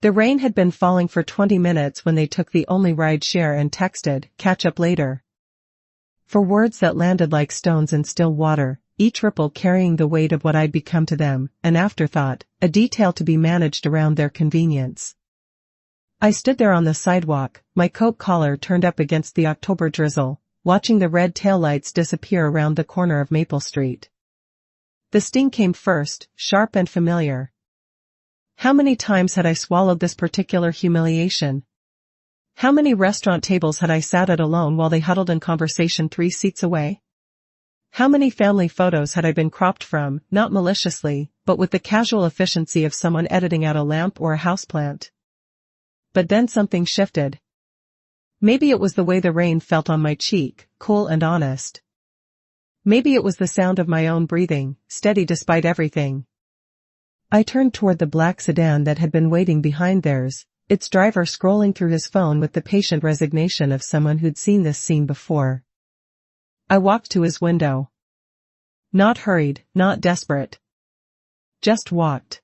The rain had been falling for 20 minutes when they took the only ride share and texted, "Catch up later." For words that landed like stones in still water, each ripple carrying the weight of what I'd become to them, an afterthought, a detail to be managed around their convenience. I stood there on the sidewalk, my coat collar turned up against the October drizzle, watching the red taillights disappear around the corner of Maple Street. The sting came first, sharp and familiar. How many times had I swallowed this particular humiliation? How many restaurant tables had I sat at alone while they huddled in conversation 3 seats away? How many family photos had I been cropped from, not maliciously, but with the casual efficiency of someone editing out a lamp or a houseplant? But then something shifted. Maybe it was the way the rain felt on my cheek, cool and honest. Maybe it was the sound of my own breathing, steady despite everything. I turned toward the black sedan that had been waiting behind theirs, its driver scrolling through his phone with the patient resignation of someone who'd seen this scene before. I walked to his window. Not hurried, not desperate. Just walked.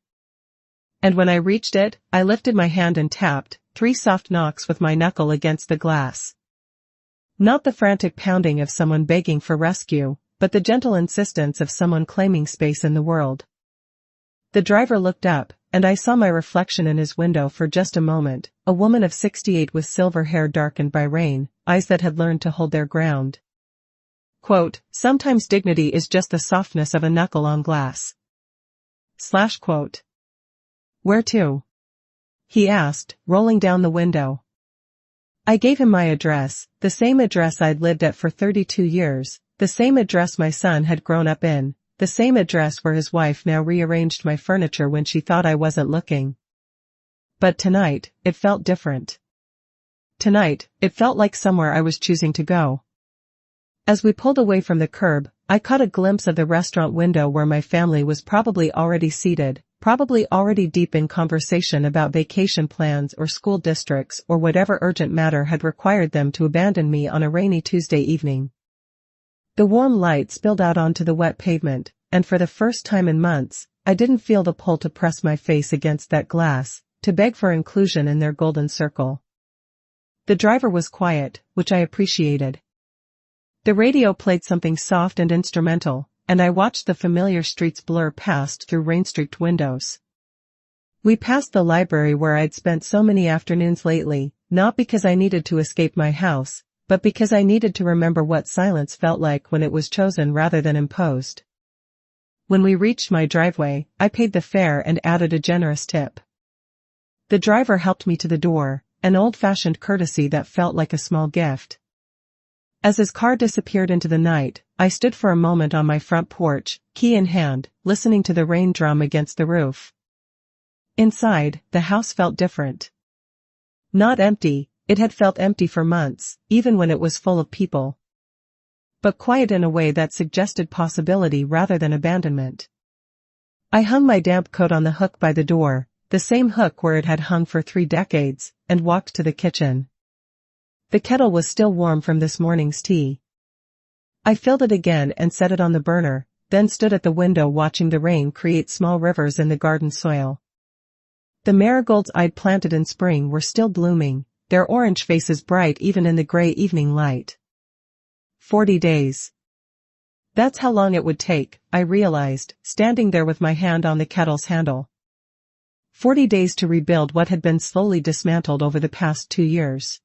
And when I reached it, I lifted my hand and tapped, 3 soft knocks with my knuckle against the glass. Not the frantic pounding of someone begging for rescue, but the gentle insistence of someone claiming space in the world. The driver looked up, and I saw my reflection in his window for just a moment, a woman of 68 with silver hair darkened by rain, eyes that had learned to hold their ground. Quote, "Sometimes dignity is just the softness of a knuckle on glass." Quote. "Where to?" he asked, rolling down the window. I gave him my address, the same address I'd lived at for 32 years, the same address my son had grown up in, the same address where his wife now rearranged my furniture when she thought I wasn't looking. But tonight, it felt different. Tonight, it felt like somewhere I was choosing to go. As we pulled away from the curb, I caught a glimpse of the restaurant window where my family was probably already seated, probably already deep in conversation about vacation plans or school districts or whatever urgent matter had required them to abandon me on a rainy Tuesday evening. The warm light spilled out onto the wet pavement, and for the first time in months, I didn't feel the pull to press my face against that glass, to beg for inclusion in their golden circle. The driver was quiet, which I appreciated. The radio played something soft and instrumental, and I watched the familiar streets blur past through rain-streaked windows. We passed the library where I'd spent so many afternoons lately, not because I needed to escape my house, but because I needed to remember what silence felt like when it was chosen rather than imposed. When we reached my driveway, I paid the fare and added a generous tip. The driver helped me to the door, an old-fashioned courtesy that felt like a small gift. As his car disappeared into the night, I stood for a moment on my front porch, key in hand, listening to the rain drum against the roof. Inside, the house felt different. Not empty, it had felt empty for months, even when it was full of people. But quiet in a way that suggested possibility rather than abandonment. I hung my damp coat on the hook by the door, the same hook where it had hung for 3 decades, and walked to the kitchen. The kettle was still warm from this morning's tea. I filled it again and set it on the burner, then stood at the window watching the rain create small rivers in the garden soil. The marigolds I'd planted in spring were still blooming, their orange faces bright even in the gray evening light. 40 days. That's how long it would take, I realized, standing there with my hand on the kettle's handle. 40 days to rebuild what had been slowly dismantled over the past 2 years.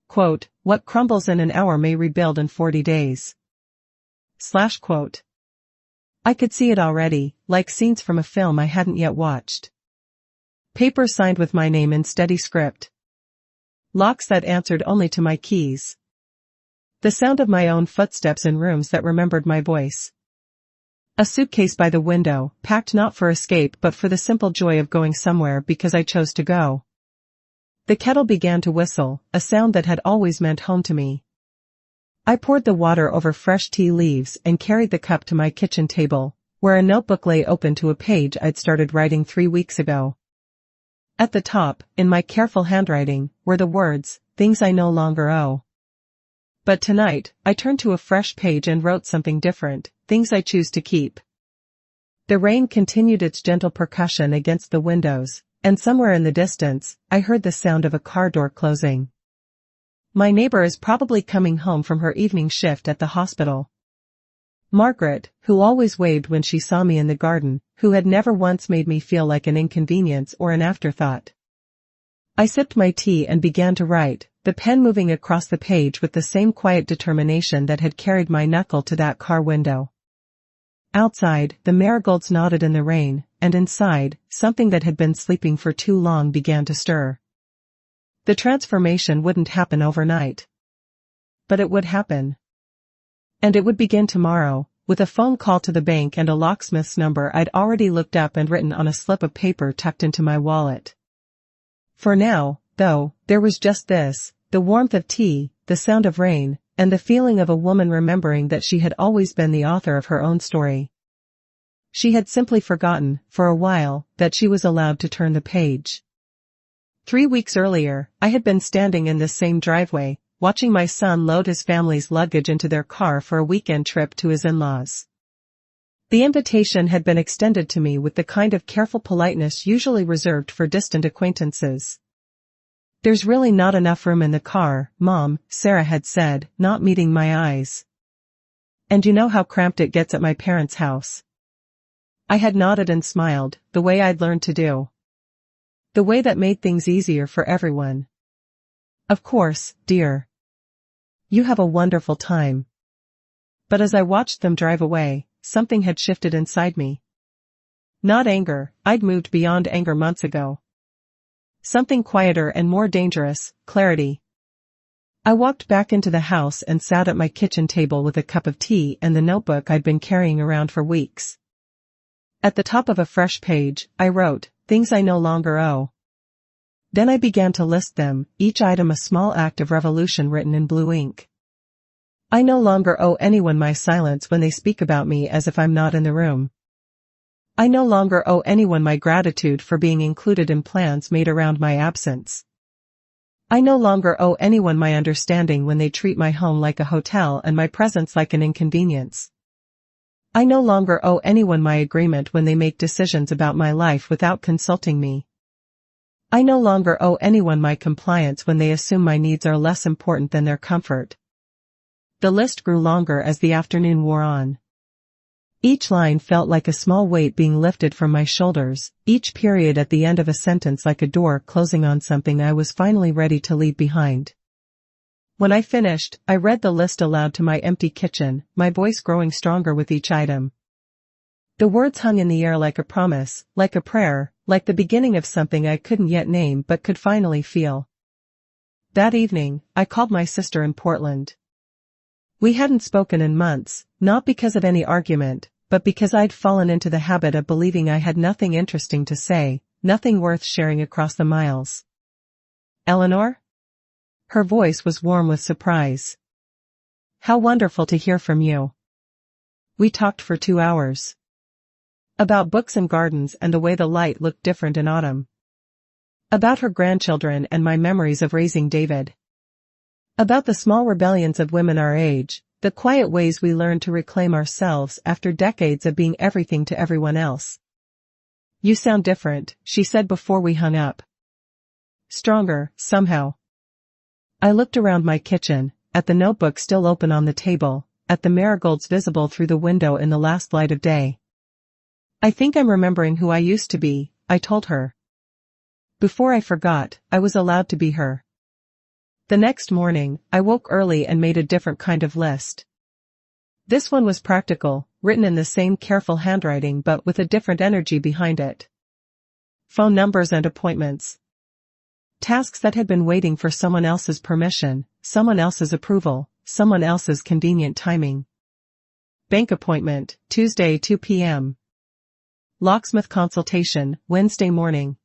Quote, "What crumbles in an hour may rebuild in 40 days." Quote. I could see it already, like scenes from a film I hadn't yet watched. Papers signed with my name in steady script. Locks that answered only to my keys. The sound of my own footsteps in rooms that remembered my voice. A suitcase by the window, packed not for escape but for the simple joy of going somewhere because I chose to go. The kettle began to whistle, a sound that had always meant home to me. I poured the water over fresh tea leaves and carried the cup to my kitchen table, where a notebook lay open to a page I'd started writing 3 weeks ago. At the top, in my careful handwriting, were the words, "Things I no longer owe." But tonight, I turned to a fresh page and wrote something different, "Things I choose to keep." The rain continued its gentle percussion against the windows, and somewhere in the distance, I heard the sound of a car door closing. My neighbor is probably coming home from her evening shift at the hospital. Margaret, who always waved when she saw me in the garden, who had never once made me feel like an inconvenience or an afterthought. I sipped my tea and began to write, the pen moving across the page with the same quiet determination that had carried my knuckle to that car window. Outside, the marigolds nodded in the rain, and inside, something that had been sleeping for too long began to stir. The transformation wouldn't happen overnight. But it would happen. And it would begin tomorrow, with a phone call to the bank and a locksmith's number I'd already looked up and written on a slip of paper tucked into my wallet. For now, though, there was just this, the warmth of tea, the sound of rain, and the feeling of a woman remembering that she had always been the author of her own story. She had simply forgotten, for a while, that she was allowed to turn the page. 3 weeks earlier, I had been standing in this same driveway, watching my son load his family's luggage into their car for a weekend trip to his in-laws. The invitation had been extended to me with the kind of careful politeness usually reserved for distant acquaintances. "There's really not enough room in the car, Mom," Sarah had said, not meeting my eyes. "And you know how cramped it gets at my parents' house." I had nodded and smiled, the way I'd learned to do. The way that made things easier for everyone. "Of course, dear. You have a wonderful time." But as I watched them drive away, something had shifted inside me. Not anger, I'd moved beyond anger months ago. Something quieter and more dangerous, clarity. I walked back into the house and sat at my kitchen table with a cup of tea and the notebook I'd been carrying around for weeks. At the top of a fresh page, I wrote, "Things I no longer owe." Then I began to list them, each item a small act of revolution written in blue ink. I no longer owe anyone my silence when they speak about me as if I'm not in the room. I no longer owe anyone my gratitude for being included in plans made around my absence. I no longer owe anyone my understanding when they treat my home like a hotel and my presence like an inconvenience. I no longer owe anyone my agreement when they make decisions about my life without consulting me. I no longer owe anyone my compliance when they assume my needs are less important than their comfort. The list grew longer as the afternoon wore on. Each line felt like a small weight being lifted from my shoulders, each period at the end of a sentence like a door closing on something I was finally ready to leave behind. When I finished, I read the list aloud to my empty kitchen, my voice growing stronger with each item. The words hung in the air like a promise, like a prayer, like the beginning of something I couldn't yet name but could finally feel. That evening, I called my sister in Portland. We hadn't spoken in months, not because of any argument, but because I'd fallen into the habit of believing I had nothing interesting to say, nothing worth sharing across the miles. "Eleanor?" Her voice was warm with surprise. "How wonderful to hear from you." We talked for 2 hours. About books and gardens and the way the light looked different in autumn. About her grandchildren and my memories of raising David. About the small rebellions of women our age, the quiet ways we learn to reclaim ourselves after decades of being everything to everyone else. "You sound different," she said before we hung up. "Stronger, somehow." I looked around my kitchen, at the notebook still open on the table, at the marigolds visible through the window in the last light of day. "I think I'm remembering who I used to be," I told her. Before I forgot, I was allowed to be her. The next morning, I woke early and made a different kind of list. This one was practical, written in the same careful handwriting but with a different energy behind it. Phone numbers and appointments. Tasks that had been waiting for someone else's permission, someone else's approval, someone else's convenient timing. Bank appointment, Tuesday 2 p.m. Locksmith consultation, Wednesday morning.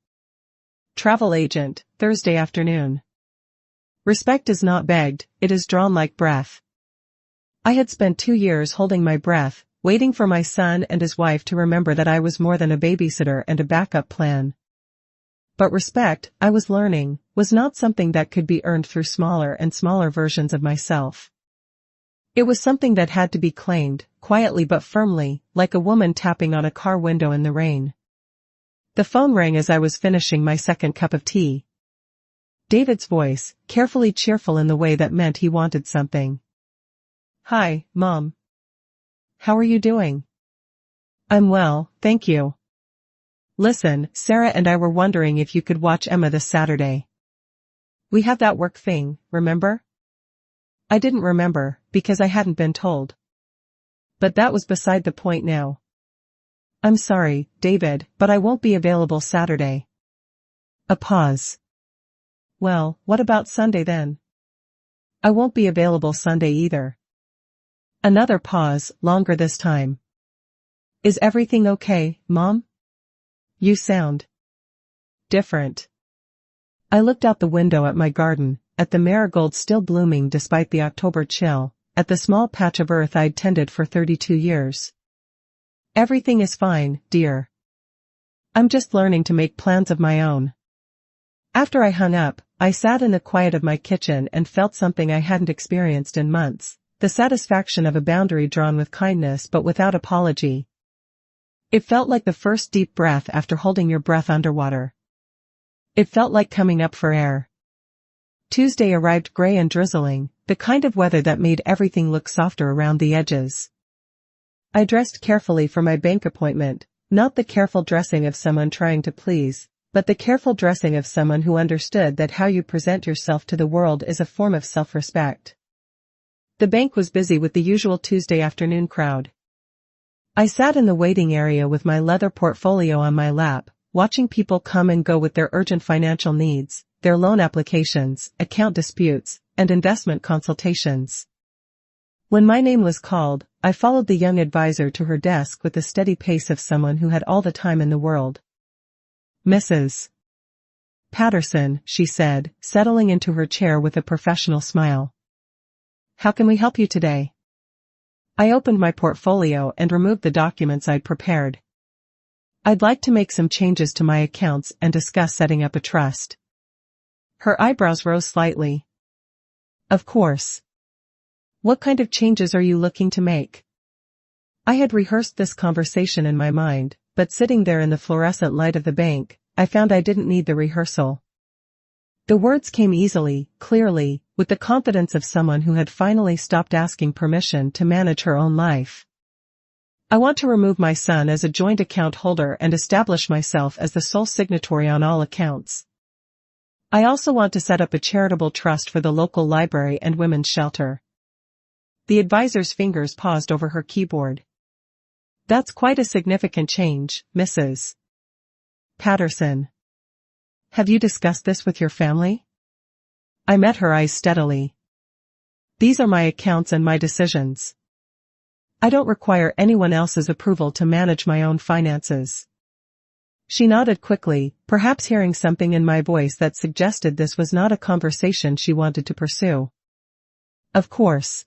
Travel agent, Thursday afternoon. Respect is not begged, it is drawn like breath. I had spent 2 years holding my breath, waiting for my son and his wife to remember that I was more than a babysitter and a backup plan. But respect, I was learning, was not something that could be earned through smaller and smaller versions of myself. It was something that had to be claimed, quietly but firmly, like a woman tapping on a car window in the rain. The phone rang as I was finishing my second cup of tea. David's voice, carefully cheerful in the way that meant he wanted something. "Hi, Mom. How are you doing?" "I'm well, thank you. Listen, Sarah and I were wondering if you could watch Emma this Saturday. We have that work thing, remember?" I didn't remember, because I hadn't been told. But that was beside the point now. "I'm sorry, David, but I won't be available Saturday." A pause. "Well, what about Sunday then?" "I won't be available Sunday either." Another pause, longer this time. "Is everything okay, Mom? You sound different." I looked out the window at my garden, at the marigolds still blooming despite the October chill, at the small patch of earth I'd tended for 32 years. "Everything is fine, dear. I'm just learning to make plans of my own." After I hung up, I sat in the quiet of my kitchen and felt something I hadn't experienced in months, the satisfaction of a boundary drawn with kindness but without apology. It felt like the first deep breath after holding your breath underwater. It felt like coming up for air. Tuesday arrived gray and drizzling, the kind of weather that made everything look softer around the edges. I dressed carefully for my bank appointment, not the careful dressing of someone trying to please, but the careful dressing of someone who understood that how you present yourself to the world is a form of self-respect. The bank was busy with the usual Tuesday afternoon crowd. I sat in the waiting area with my leather portfolio on my lap, watching people come and go with their urgent financial needs, their loan applications, account disputes, and investment consultations. When my name was called, I followed the young advisor to her desk with the steady pace of someone who had all the time in the world. "Mrs. Patterson," she said, settling into her chair with a professional smile. "How can we help you today?" I opened my portfolio and removed the documents I'd prepared. "I'd like to make some changes to my accounts and discuss setting up a trust." Her eyebrows rose slightly. "Of course. What kind of changes are you looking to make?" I had rehearsed this conversation in my mind, but sitting there in the fluorescent light of the bank, I found I didn't need the rehearsal. The words came easily, clearly, with the confidence of someone who had finally stopped asking permission to manage her own life. "I want to remove my son as a joint account holder and establish myself as the sole signatory on all accounts. I also want to set up a charitable trust for the local library and women's shelter." The advisor's fingers paused over her keyboard. "That's quite a significant change, Mrs. Patterson. Have you discussed this with your family?" I met her eyes steadily. "These are my accounts and my decisions. I don't require anyone else's approval to manage my own finances." She nodded quickly, perhaps hearing something in my voice that suggested this was not a conversation she wanted to pursue. "Of course.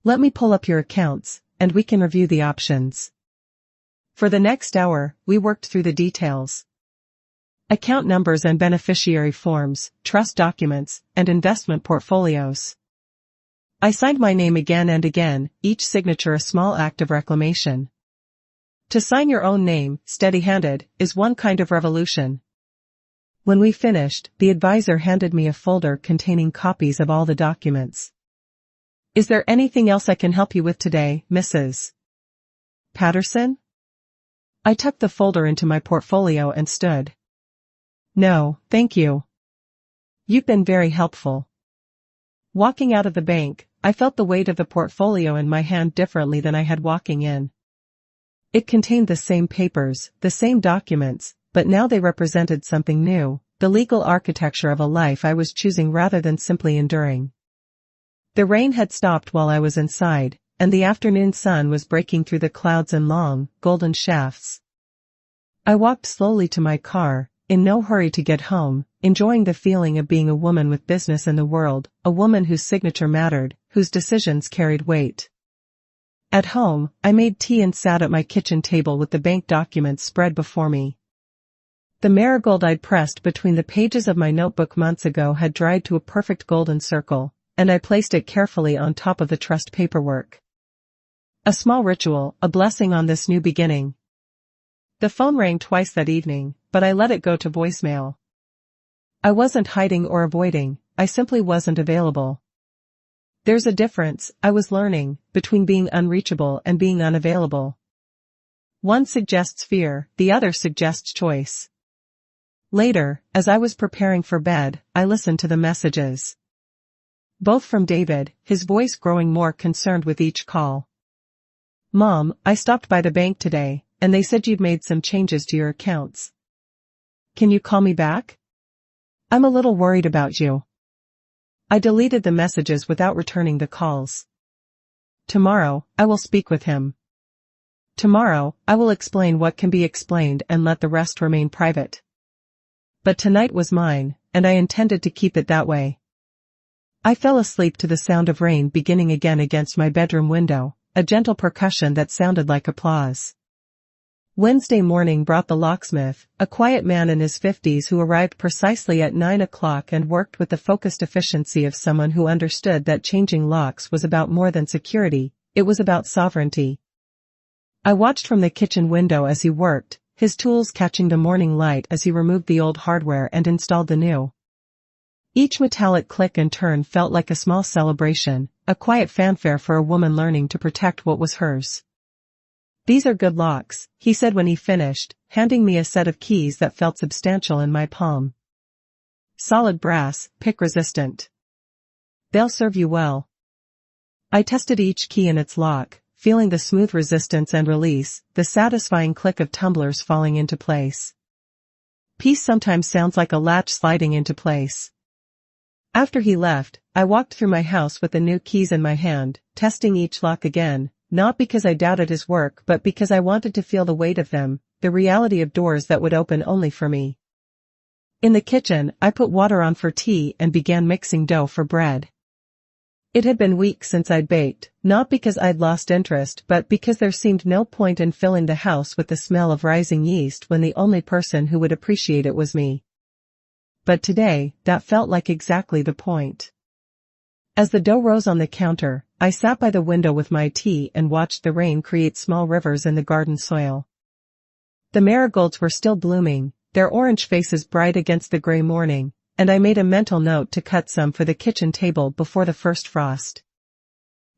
Let me pull up your accounts, and we can review the options." For the next hour, we worked through the details. Account numbers and beneficiary forms, trust documents, and investment portfolios. I signed my name again and again, each signature a small act of reclamation. To sign your own name, steady-handed, is one kind of revolution. When we finished, the advisor handed me a folder containing copies of all the documents. "Is there anything else I can help you with today, Mrs. Patterson?" I tucked the folder into my portfolio and stood. "No, thank you. You've been very helpful." Walking out of the bank, I felt the weight of the portfolio in my hand differently than I had walking in. It contained the same papers, the same documents, but now they represented something new, the legal architecture of a life I was choosing rather than simply enduring. The rain had stopped while I was inside, and the afternoon sun was breaking through the clouds in long, golden shafts. I walked slowly to my car, in no hurry to get home, enjoying the feeling of being a woman with business in the world, a woman whose signature mattered, whose decisions carried weight. At home, I made tea and sat at my kitchen table with the bank documents spread before me. The marigold I'd pressed between the pages of my notebook months ago had dried to a perfect golden circle, and I placed it carefully on top of the trust paperwork. A small ritual, a blessing on this new beginning. The phone rang twice that evening, but I let it go to voicemail. I wasn't hiding or avoiding, I simply wasn't available. There's a difference, I was learning, between being unreachable and being unavailable. One suggests fear, the other suggests choice. Later, as I was preparing for bed, I listened to the messages. Both from David, his voice growing more concerned with each call. Mom, I stopped by the bank today, and they said you've made some changes to your accounts. Can you call me back? I'm a little worried about you. I deleted the messages without returning the calls. Tomorrow, I will speak with him. Tomorrow, I will explain what can be explained and let the rest remain private. But tonight was mine, and I intended to keep it that way. I fell asleep to the sound of rain beginning again against my bedroom window, a gentle percussion that sounded like applause. Wednesday morning brought the locksmith, a quiet man in his 50s who arrived precisely at 9 o'clock and worked with the focused efficiency of someone who understood that changing locks was about more than security, it was about sovereignty. I watched from the kitchen window as he worked, his tools catching the morning light as he removed the old hardware and installed the new. Each metallic click and turn felt like a small celebration, a quiet fanfare for a woman learning to protect what was hers. These are good locks, he said when he finished, handing me a set of keys that felt substantial in my palm. Solid brass, pick-resistant. They'll serve you well. I tested each key in its lock, feeling the smooth resistance and release, the satisfying click of tumblers falling into place. Peace sometimes sounds like a latch sliding into place. After he left, I walked through my house with the new keys in my hand, testing each lock again. Not because I doubted his work but because I wanted to feel the weight of them, the reality of doors that would open only for me. In the kitchen, I put water on for tea and began mixing dough for bread. It had been weeks since I'd baked, not because I'd lost interest but because there seemed no point in filling the house with the smell of rising yeast when the only person who would appreciate it was me. But today, that felt like exactly the point. As the dough rose on the counter, I sat by the window with my tea and watched the rain create small rivers in the garden soil. The marigolds were still blooming, their orange faces bright against the gray morning, and I made a mental note to cut some for the kitchen table before the first frost.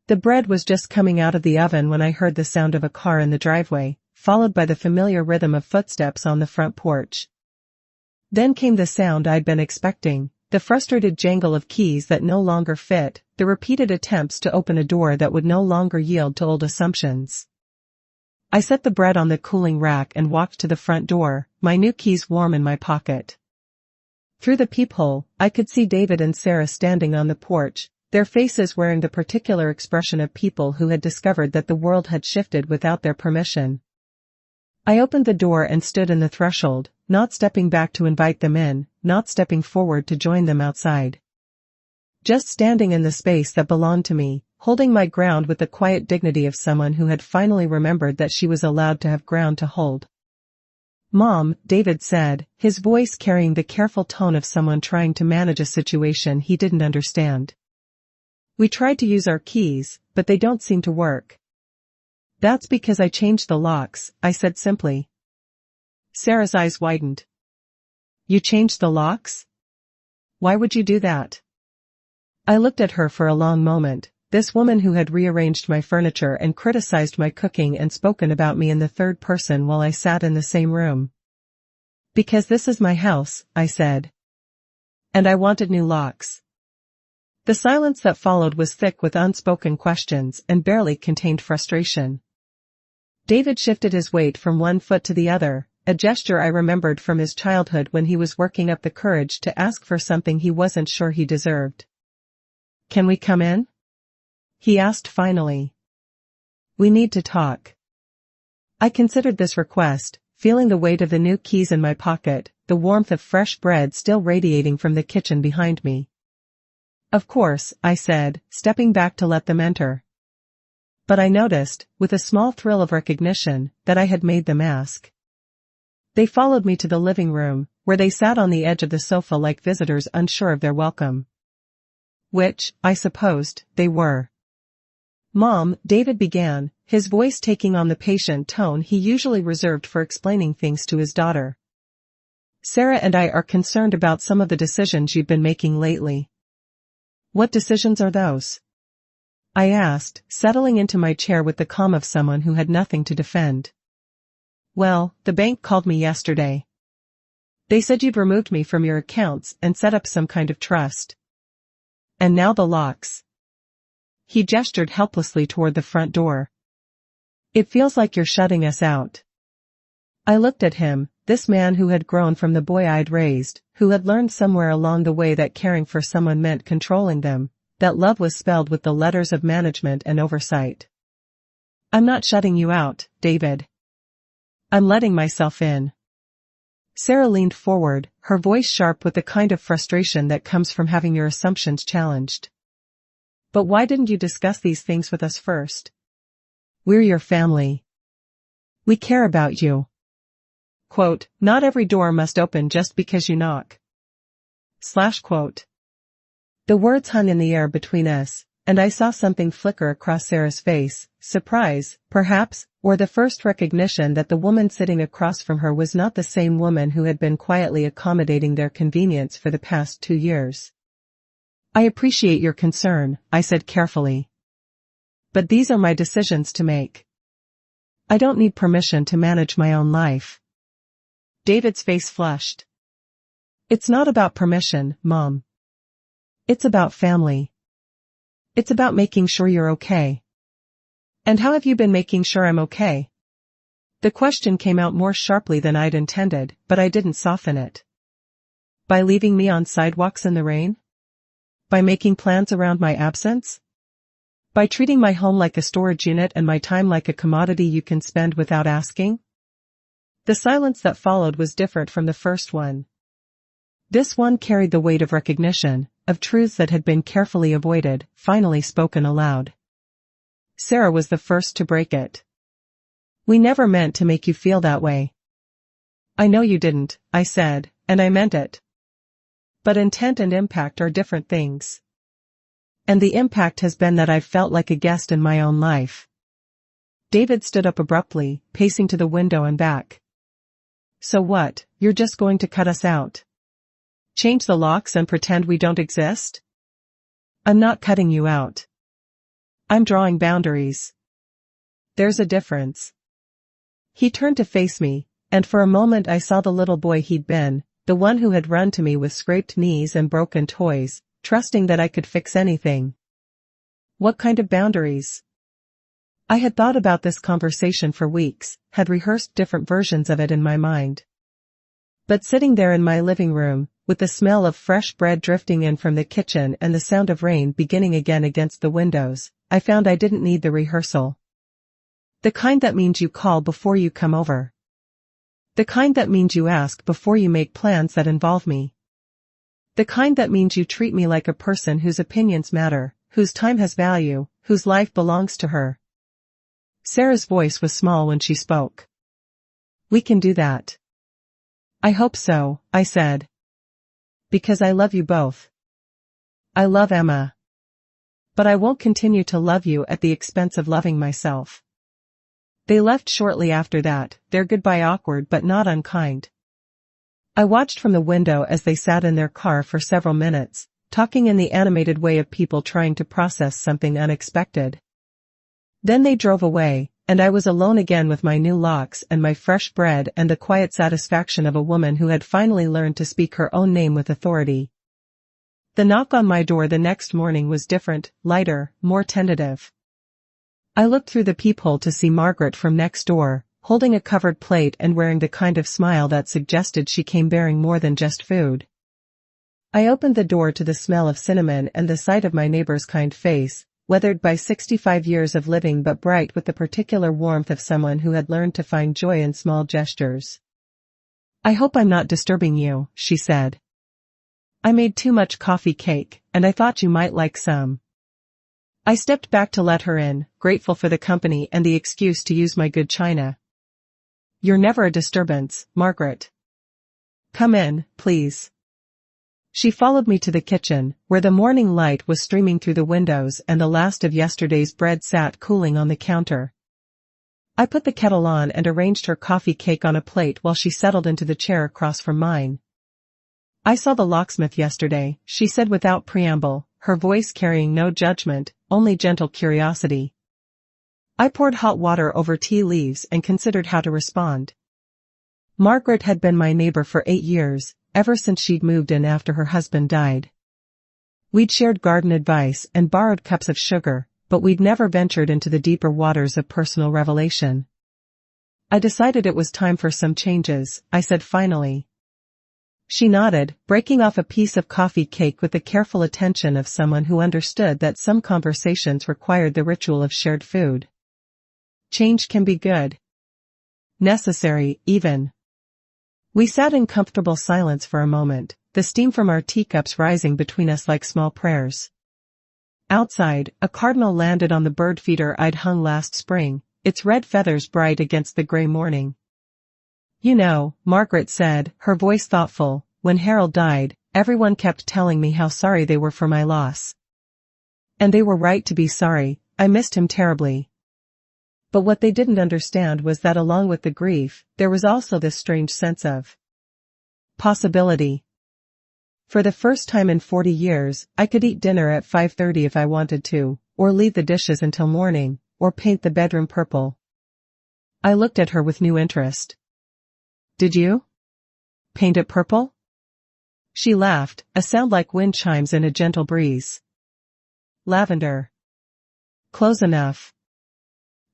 The bread was just coming out of the oven when I heard the sound of a car in the driveway, followed by the familiar rhythm of footsteps on the front porch. Then came the sound I'd been expecting. The frustrated jangle of keys that no longer fit, the repeated attempts to open a door that would no longer yield to old assumptions. I set the bread on the cooling rack and walked to the front door, my new keys warm in my pocket. Through the peephole, I could see David and Sarah standing on the porch, their faces wearing the particular expression of people who had discovered that the world had shifted without their permission. I opened the door and stood in the threshold, not stepping back to invite them in, not stepping forward to join them outside. Just standing in the space that belonged to me, holding my ground with the quiet dignity of someone who had finally remembered that she was allowed to have ground to hold. Mom, David said, his voice carrying the careful tone of someone trying to manage a situation he didn't understand. We tried to use our keys, but they don't seem to work. That's because I changed the locks, I said simply. Sarah's eyes widened. You changed the locks? Why would you do that? I looked at her for a long moment, this woman who had rearranged my furniture and criticized my cooking and spoken about me in the third person while I sat in the same room. Because this is my house, I said. And I wanted new locks. The silence that followed was thick with unspoken questions and barely contained frustration. David shifted his weight from one foot to the other, a gesture I remembered from his childhood when he was working up the courage to ask for something he wasn't sure he deserved. Can we come in? He asked finally. We need to talk. I considered this request, feeling the weight of the new keys in my pocket, the warmth of fresh bread still radiating from the kitchen behind me. Of course, I said, stepping back to let them enter. But I noticed, with a small thrill of recognition, that I had made them ask. They followed me to the living room, where they sat on the edge of the sofa like visitors unsure of their welcome. Which, I supposed, they were. Mom, David began, his voice taking on the patient tone he usually reserved for explaining things to his daughter. "Sarah and I are concerned about some of the decisions you've been making lately." "What decisions are those?" I asked, settling into my chair with the calm of someone who had nothing to defend. "Well, the bank called me yesterday. They said you'd removed me from your accounts and set up some kind of trust. And now the locks." He gestured helplessly toward the front door. "It feels like you're shutting us out." I looked at him, this man who had grown from the boy I'd raised, who had learned somewhere along the way that caring for someone meant controlling them, that love was spelled with the letters of management and oversight. "I'm not shutting you out, David. I'm letting myself in." Sarah leaned forward, her voice sharp with the kind of frustration that comes from having your assumptions challenged. "But why didn't you discuss these things with us first? We're your family. We care about you. Quote, not every door must open just because you knock. Slash quote. The words hung in the air between us, and I saw something flicker across Sarah's face, surprise, perhaps, or the first recognition that the woman sitting across from her was not the same woman who had been quietly accommodating their convenience for the past 2 years. "I appreciate your concern," I said carefully. "But these are my decisions to make. I don't need permission to manage my own life." David's face flushed. "It's not about permission, Mom. It's about family. It's about making sure you're okay." "And how have you been making sure I'm okay?" The question came out more sharply than I'd intended, but I didn't soften it. "By leaving me on sidewalks in the rain? By making plans around my absence? By treating my home like a storage unit and my time like a commodity you can spend without asking?" The silence that followed was different from the first one. This one carried the weight of recognition, of truths that had been carefully avoided, finally spoken aloud. Sarah was the first to break it. "We never meant to make you feel that way." "I know you didn't," I said, "and I meant it. But intent and impact are different things. And the impact has been that I've felt like a guest in my own life." David stood up abruptly, pacing to the window and back. "So what, you're just going to cut us out? Change the locks and pretend we don't exist?" "I'm not cutting you out. I'm drawing boundaries. There's a difference." He turned to face me, and for a moment I saw the little boy he'd been, the one who had run to me with scraped knees and broken toys, trusting that I could fix anything. What kind of boundaries? I had thought about this conversation for weeks, had rehearsed different versions of it in my mind. But sitting there in my living room, with the smell of fresh bread drifting in from the kitchen and the sound of rain beginning again against the windows, I found I didn't need the rehearsal. The kind that means you call before you come over. The kind that means you ask before you make plans that involve me. The kind that means you treat me like a person whose opinions matter, whose time has value, whose life belongs to her. Sarah's voice was small when she spoke. "We can do that." "I hope so," I said. "Because I love you both. I love Emma. But I won't continue to love you at the expense of loving myself." They left shortly after that, their goodbye awkward but not unkind. I watched from the window as they sat in their car for several minutes, talking in the animated way of people trying to process something unexpected. Then they drove away, and I was alone again with my new locks and my fresh bread and the quiet satisfaction of a woman who had finally learned to speak her own name with authority. The knock on my door the next morning was different, lighter, more tentative. I looked through the peephole to see Margaret from next door, holding a covered plate and wearing the kind of smile that suggested she came bearing more than just food. I opened the door to the smell of cinnamon and the sight of my neighbor's kind face, weathered by 65 years of living but bright with the particular warmth of someone who had learned to find joy in small gestures. "I hope I'm not disturbing you," she said. "I made too much coffee cake, and I thought you might like some." I stepped back to let her in, grateful for the company and the excuse to use my good china. "You're never a disturbance, Margaret. Come in, please." She followed me to the kitchen, where the morning light was streaming through the windows and the last of yesterday's bread sat cooling on the counter. I put the kettle on and arranged her coffee cake on a plate while she settled into the chair across from mine. "I saw the locksmith yesterday," she said without preamble, her voice carrying no judgment, only gentle curiosity. I poured hot water over tea leaves and considered how to respond. Margaret had been my neighbor for 8 years, ever since she'd moved in after her husband died. We'd shared garden advice and borrowed cups of sugar, but we'd never ventured into the deeper waters of personal revelation. "I decided it was time for some changes," I said finally. She nodded, breaking off a piece of coffee cake with the careful attention of someone who understood that some conversations required the ritual of shared food. "Change can be good. Necessary, even." We sat in comfortable silence for a moment, the steam from our teacups rising between us like small prayers. Outside, a cardinal landed on the bird feeder I'd hung last spring, its red feathers bright against the gray morning. "You know," Margaret said, her voice thoughtful, "when Harold died, everyone kept telling me how sorry they were for my loss. And they were right to be sorry. I missed him terribly. But what they didn't understand was that along with the grief, there was also this strange sense of possibility. For the first time in 40 years, I could eat dinner at 5:30 if I wanted to, or leave the dishes until morning, or paint the bedroom purple." I looked at her with new interest. "Did you? Paint it purple?" She laughed, a sound like wind chimes in a gentle breeze. "Lavender. Close enough.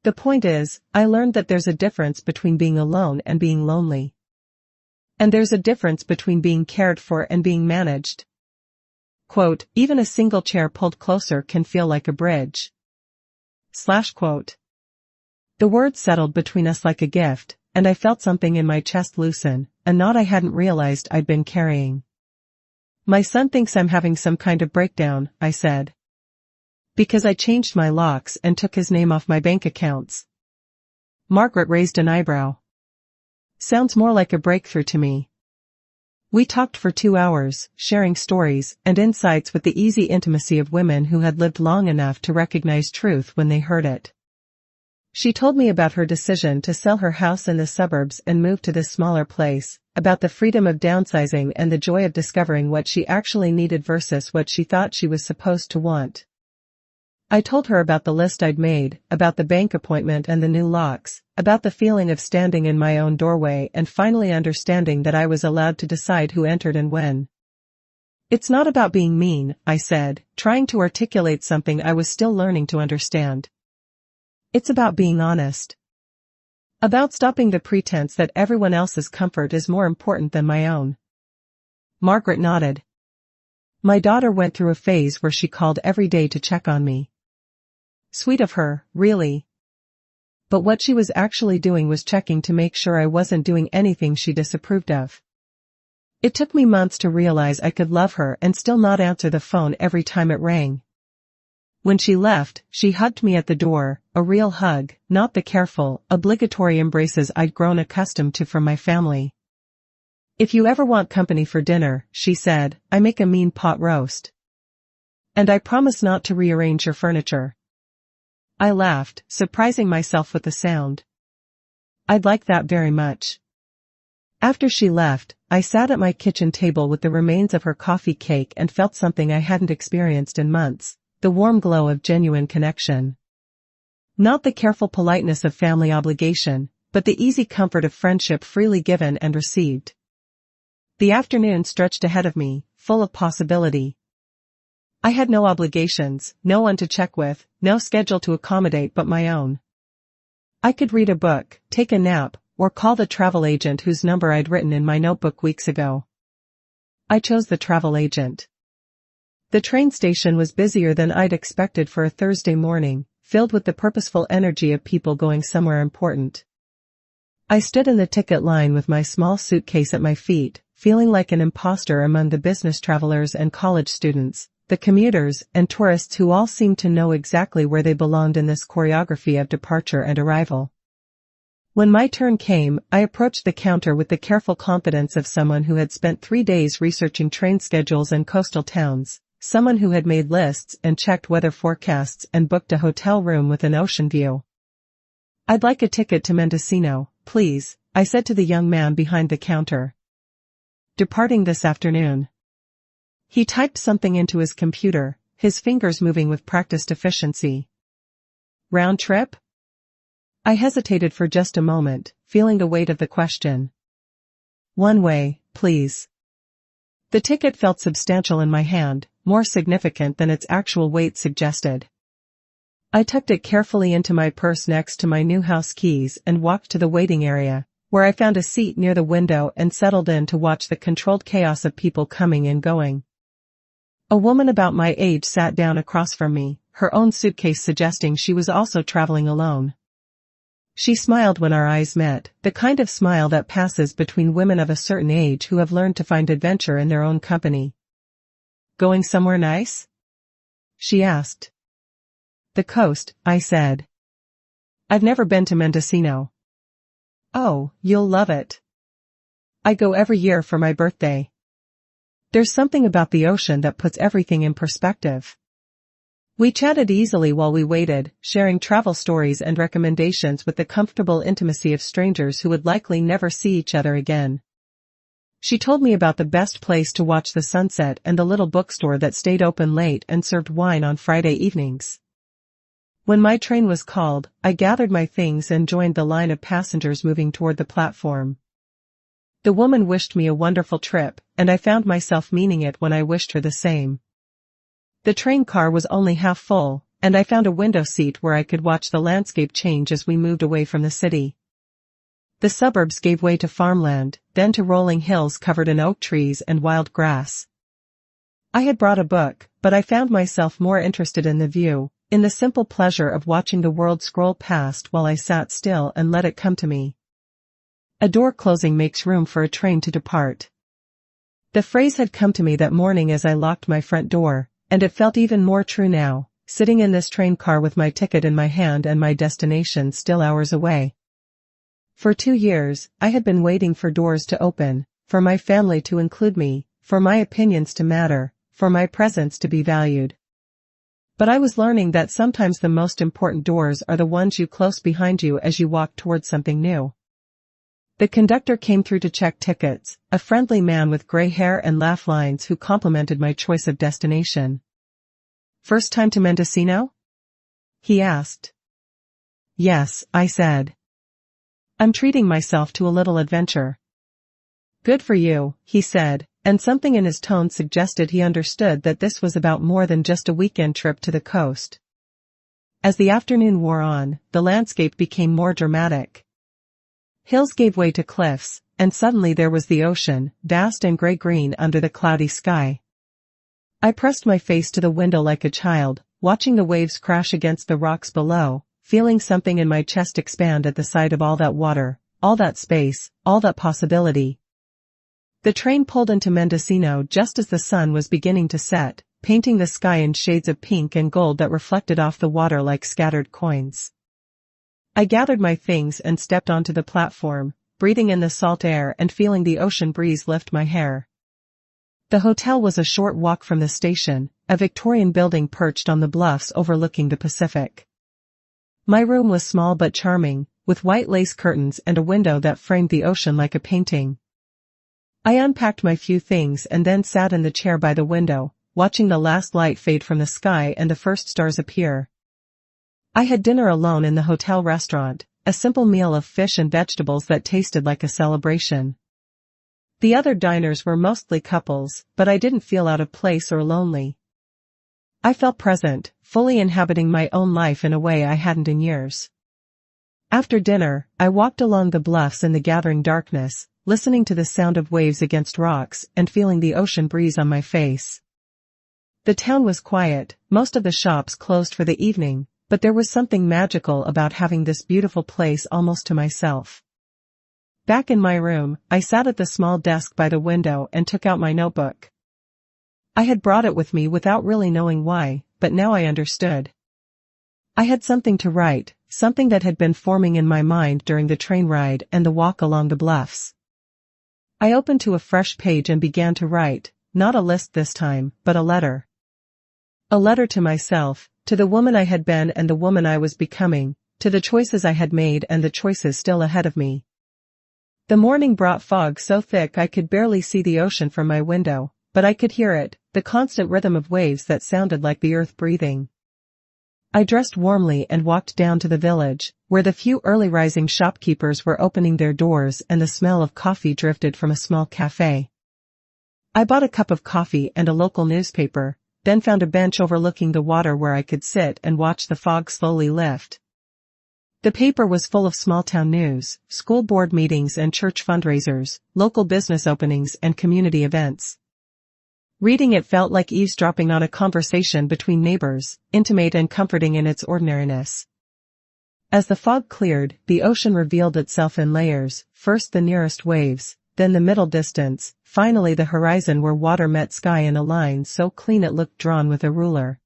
The point is, I learned that there's a difference between being alone and being lonely. And there's a difference between being cared for and being managed. Quote, even a single chair pulled closer can feel like a bridge. Slash quote. The words settled between us like a gift, and I felt something in my chest loosen, a knot I hadn't realized I'd been carrying. "My son thinks I'm having some kind of breakdown," I said. "Because I changed my locks and took his name off my bank accounts." Margaret raised an eyebrow. "Sounds more like a breakthrough to me." We talked for 2 hours, sharing stories and insights with the easy intimacy of women who had lived long enough to recognize truth when they heard it. She told me about her decision to sell her house in the suburbs and move to this smaller place, about the freedom of downsizing and the joy of discovering what she actually needed versus what she thought she was supposed to want. I told her about the list I'd made, about the bank appointment and the new locks, about the feeling of standing in my own doorway and finally understanding that I was allowed to decide who entered and when. "It's not about being mean," I said, trying to articulate something I was still learning to understand. "It's about being honest. About stopping the pretense that everyone else's comfort is more important than my own." Margaret nodded. "My daughter went through a phase where she called every day to check on me. Sweet of her, really. But what she was actually doing was checking to make sure I wasn't doing anything she disapproved of. It took me months to realize I could love her and still not answer the phone every time it rang. When she left, she hugged me at the door, a real hug, not the careful, obligatory embraces I'd grown accustomed to from my family. "If you ever want company for dinner," she said, "I make a mean pot roast. And I promise not to rearrange your furniture." I laughed, surprising myself with the sound. "I'd like that very much." After she left, I sat at my kitchen table with the remains of her coffee cake and felt something I hadn't experienced in months, the warm glow of genuine connection. Not the careful politeness of family obligation, but the easy comfort of friendship freely given and received. The afternoon stretched ahead of me, full of possibility. I had no obligations, no one to check with, no schedule to accommodate but my own. I could read a book, take a nap, or call the travel agent whose number I'd written in my notebook weeks ago. I chose the travel agent. The train station was busier than I'd expected for a Thursday morning, filled with the purposeful energy of people going somewhere important. I stood in the ticket line with my small suitcase at my feet, feeling like an imposter among the business travelers and college students, the commuters and tourists who all seemed to know exactly where they belonged in this choreography of departure and arrival. When my turn came, I approached the counter with the careful confidence of someone who had spent 3 days researching train schedules and coastal towns, someone who had made lists and checked weather forecasts and booked a hotel room with an ocean view. "I'd like a ticket to Mendocino, please," I said to the young man behind the counter. "Departing this afternoon." He typed something into his computer, his fingers moving with practiced efficiency. "Round trip?" I hesitated for just a moment, feeling the weight of the question. "One way, please." The ticket felt substantial in my hand, more significant than its actual weight suggested. I tucked it carefully into my purse next to my new house keys and walked to the waiting area, where I found a seat near the window and settled in to watch the controlled chaos of people coming and going. A woman about my age sat down across from me, her own suitcase suggesting she was also traveling alone. She smiled when our eyes met, the kind of smile that passes between women of a certain age who have learned to find adventure in their own company. "Going somewhere nice?" she asked. "The coast," I said. "I've never been to Mendocino." "Oh, you'll love it. I go every year for my birthday. There's something about the ocean that puts everything in perspective." We chatted easily while we waited, sharing travel stories and recommendations with the comfortable intimacy of strangers who would likely never see each other again. She told me about the best place to watch the sunset and the little bookstore that stayed open late and served wine on Friday evenings. When my train was called, I gathered my things and joined the line of passengers moving toward the platform. The woman wished me a wonderful trip, and I found myself meaning it when I wished her the same. The train car was only half full, and I found a window seat where I could watch the landscape change as we moved away from the city. The suburbs gave way to farmland, then to rolling hills covered in oak trees and wild grass. I had brought a book, but I found myself more interested in the view, in the simple pleasure of watching the world scroll past while I sat still and let it come to me. A door closing makes room for a train to depart. The phrase had come to me that morning as I locked my front door, and it felt even more true now, sitting in this train car with my ticket in my hand and my destination still hours away. For 2 years, I had been waiting for doors to open, for my family to include me, for my opinions to matter, for my presence to be valued. But I was learning that sometimes the most important doors are the ones you close behind you as you walk towards something new. The conductor came through to check tickets, a friendly man with gray hair and laugh lines who complimented my choice of destination. "First time to Mendocino?" he asked. "Yes," I said. "I'm treating myself to a little adventure." "Good for you," he said, and something in his tone suggested he understood that this was about more than just a weekend trip to the coast. As the afternoon wore on, the landscape became more dramatic. Hills gave way to cliffs, and suddenly there was the ocean, vast and gray-green under the cloudy sky. I pressed my face to the window like a child, watching the waves crash against the rocks below, feeling something in my chest expand at the sight of all that water, all that space, all that possibility. The train pulled into Mendocino just as the sun was beginning to set, painting the sky in shades of pink and gold that reflected off the water like scattered coins. I gathered my things and stepped onto the platform, breathing in the salt air and feeling the ocean breeze lift my hair. The hotel was a short walk from the station, a Victorian building perched on the bluffs overlooking the Pacific. My room was small but charming, with white lace curtains and a window that framed the ocean like a painting. I unpacked my few things and then sat in the chair by the window, watching the last light fade from the sky and the first stars appear. I had dinner alone in the hotel restaurant, a simple meal of fish and vegetables that tasted like a celebration. The other diners were mostly couples, but I didn't feel out of place or lonely. I felt present, fully inhabiting my own life in a way I hadn't in years. After dinner, I walked along the bluffs in the gathering darkness, listening to the sound of waves against rocks and feeling the ocean breeze on my face. The town was quiet, most of the shops closed for the evening, but there was something magical about having this beautiful place almost to myself. Back in my room, I sat at the small desk by the window and took out my notebook. I had brought it with me without really knowing why, but now I understood. I had something to write, something that had been forming in my mind during the train ride and the walk along the bluffs. I opened to a fresh page and began to write, not a list this time, but a letter. A letter to myself, to the woman I had been and the woman I was becoming, to the choices I had made and the choices still ahead of me. The morning brought fog so thick I could barely see the ocean from my window, but I could hear it, the constant rhythm of waves that sounded like the earth breathing. I dressed warmly and walked down to the village, where the few early-rising shopkeepers were opening their doors and the smell of coffee drifted from a small cafe. I bought a cup of coffee and a local newspaper, then found a bench overlooking the water where I could sit and watch the fog slowly lift. The paper was full of small-town news, school board meetings and church fundraisers, local business openings and community events. Reading it felt like eavesdropping on a conversation between neighbors, intimate and comforting in its ordinariness. As the fog cleared, the ocean revealed itself in layers, first the nearest waves, then the middle distance, finally the horizon where water met sky in a line so clean it looked drawn with a ruler.